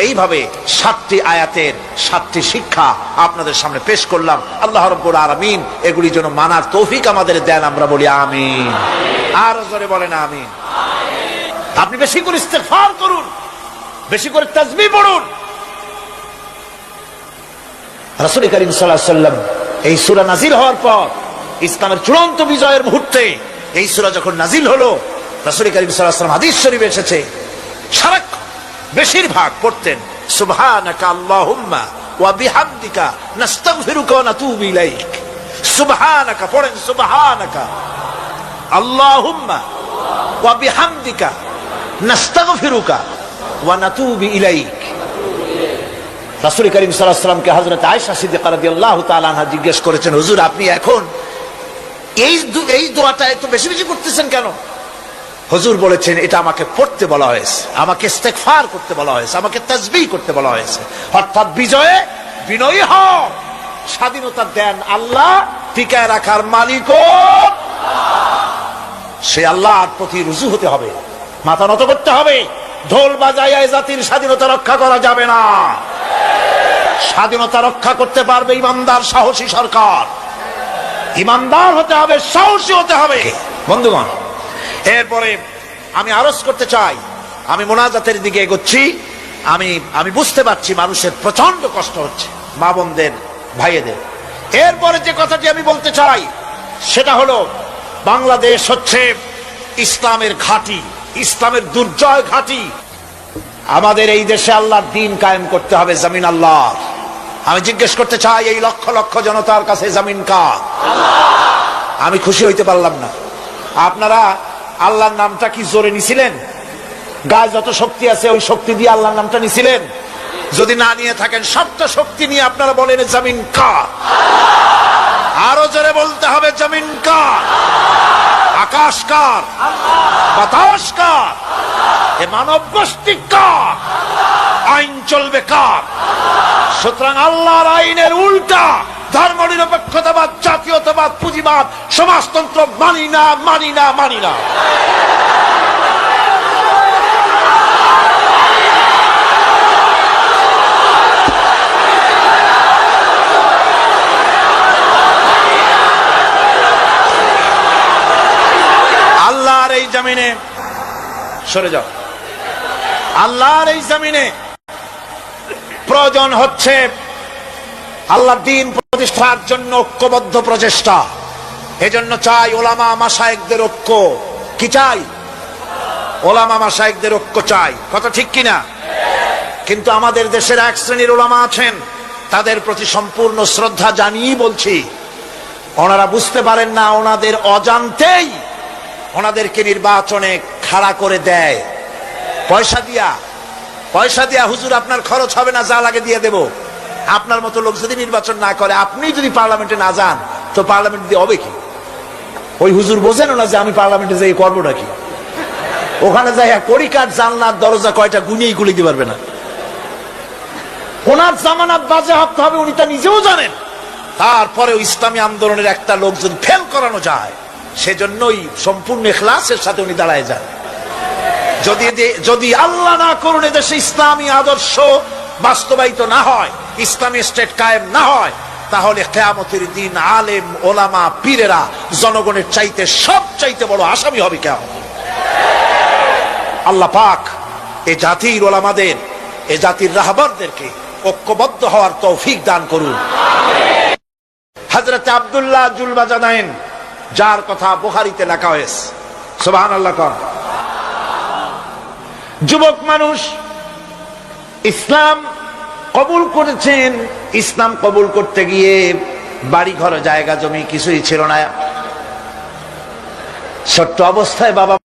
এইভাবে 7টি আয়াতের 7টি শিক্ষা আপনাদের সামনে পেশ করলাম। আল্লাহ রাব্বুল আলামিন এগুলি যেন মানার তৌফিক আমাদের দেন, আমরা বলি আমিন। আর জোরে বলেন আমিন। আপনি বেশি করে ইস্তেগফার করুন, বেশি করে তাসবিহ পড়ুন। রাসূল করিম সাল্লাল্লাহু আলাইহি ওয়াসাল্লাম এই সূরা নাযিল হওয়ার পর, ইসলামের চূড়ান্ত বিজয়ের মুহূর্তে এই সূরা যখন নাযিল হলো, রাসূল করিম সাল্লাল্লাহু আলাইহি ওয়াসাল্লাম হাদিস শরীফে এসেছে সারাক্ষণ বেশিরভাগ পড়তেন সুবহানাকা আল্লাহুম্মা ওয়া বিহামদিকা নাস্তাগফিরুকা ওয়া নাতুবু ইলাইক। সুবহানাকা পড়েন, সুবহানাকা আল্লাহুম্মা ওয়া বিহামদিকা নাস্তাগফিরুকা ওয়া নাতুবু ইলাইক। রাসূল করিম সাল্লাল্লাহু আলাইহি ওয়াসাল্লামকে হযরত আয়েশা সিদ্দিকা রাদিয়াল্লাহু তাআলা আনহা জিজ্ঞেস করেছেন, হুজুর আপনি এখন এই দোয়াটা এত বেশি বেশি করতেছেন কেন? হুজুর বলেছেন এটা আমাকে পড়তে বলা হয়েছে, আমাকে ইস্তেগফার করতে বলা হয়েছে, আমাকে তাসবিহ করতে বলা হয়েছে। অর্থাৎ বিজয়ে বিনয়ী হও, স্বাধীনতা দেন আল্লাহ, টিকায় রাখার মালিকও সে আল্লাহর প্রতি রুজু হতে হবে, মাথা নত করতে হবে। ঢোল বাজাইয়া জাতির স্বাধীনতা রক্ষা করা যাবে না। স্বাধীনতা রক্ষা করতে পারবে ইমানদার, সাহসী সরকার। ইমানদার হতে হবে, সাহসী হতে হবে। বন্ধুগণ, এরপরে আমি আরজ করতে চাই, আমি মোনাজাতের দিকে এগোচ্ছি। আমি বুঝতে পারছি মানুষের প্রচন্ড কষ্ট হচ্ছে, মা বোনদের, ভাইয়েদের। এরপরে যে কথাটি আমি বলতে চাই সেটা হলো, বাংলাদেশ হচ্ছে ইসলামের ঘাঁটি, ইসলামের দুর্জয় ঘাঁটি। আমাদের এই দেশে আল্লাহর দ্বীন কায়েম করতে হবে, জমিন আল্লাহ। আমি জিজ্ঞেস করতে চাই, এই লক্ষ লক্ষ জনতার কাছে জমিন কার? আমি খুশি হইতে পারলাম না। আপনারা আল্লাহর নামটা কি জোরে নিছিলেন? গায়ে যত শক্তি আছে ওই শক্তি দিয়ে আল্লাহর নামটা নিছিলেন? যদি না নিয়ে থাকেন, সবটা শক্তি নিয়ে আপনারা বলেন জমিন কার? আরো জোরে বলতে হবে, জমিন কার? আকাশ কার? বাতাস কার? এ মানব গোষ্ঠী কার? আইন চলবে কার? সুতরাং আল্লাহর আইনের উল্টা ধর্ম নিরপেক্ষতাবাদ, জাতীয়তাবাদ, পুঁজিবাদ, সমাজতন্ত্র মানি না, মানি না, মানি না। আল্লাহর এই জমিনে সরে যাও। আল্লাহর এই জমিনে প্রয়োজন হচ্ছে আল্লাহর দ্বীন প্রতিষ্ঠার জন্য ঐক্যবদ্ধ প্রচেষ্টা। এজন্য চাই ওলামা মাশায়েখদের ঐক্য। কি চাই? ওলামা মাশায়েখদের ঐক্য চাই। কথা ঠিক কিনা? কিন্তু আমাদের দেশের এক শ্রেণীর ওলামা আছেন, তাদের প্রতি সম্পূর্ণ শ্রদ্ধা জানিয়ে বলছি, ওনারা বুঝতে পারেন না, ওনাদের অজান্তেই ওনাদেরকে নির্বাচনে খাড়া করে দেয় পয়সা দিয়া। হুজুর আপনার খরচ হবে না, যা লাগে দিয়ে দেব। আপনার মতো লোক যদি নির্বাচন না করে, আপনি যদি পার্লামেন্টে না যান, তো পার্লামেন্ট দিয়ে হবে কি? ওই হুজুর বোঝেন না যে আমি পার্লামেন্টে যাই করবো নাকি? ওখানে যাই কড়িকাঠ, জানলার দরজা কয়টা গুনিয়েই খুলে দিতে পারবে না। ওনার জামানত বাজেয়াপ্ত হবে, উনি তা নিজেও জানেন। তারপরেও ইসলামী আন্দোলনের একটা লোক যদি ফেল করানো যায়, সেজন্যই সম্পূর্ণ ইখলাসের সাথে উনি দাঁড়ায় যান। যদি আল্লাহ না করুন এদেশে ইসলামী আদর্শ বাস্তবায়িত না হয়, ইসলামী স্টেট কায়েম না হয়, তাহলে কিয়ামতের দিন আলেম, ওলামা, পীরেরা জনগণের চাইতে সবচাইতে বড় আসামি হবে কিয়ামত। আল্লাহ পাক এ জাতির ওলামাদের, এ জাতির রাহবারদেরকে ঐক্যবদ্ধ হওয়ার তৌফিক দান করুন। হযরত আব্দুল্লাহ জুলবাজানাইন, যার কথা বুখারীতে লেখা হয়েছে। সুবহানাল্লাহ। যুবক মানুষ ইসলাম কবুল করেছেন। ইসলাম কবুল করতে গিয়ে বাড়ি ঘর জায়গা জমি কিছুই ছিল না। ছোট্ট অবস্থায় বাবা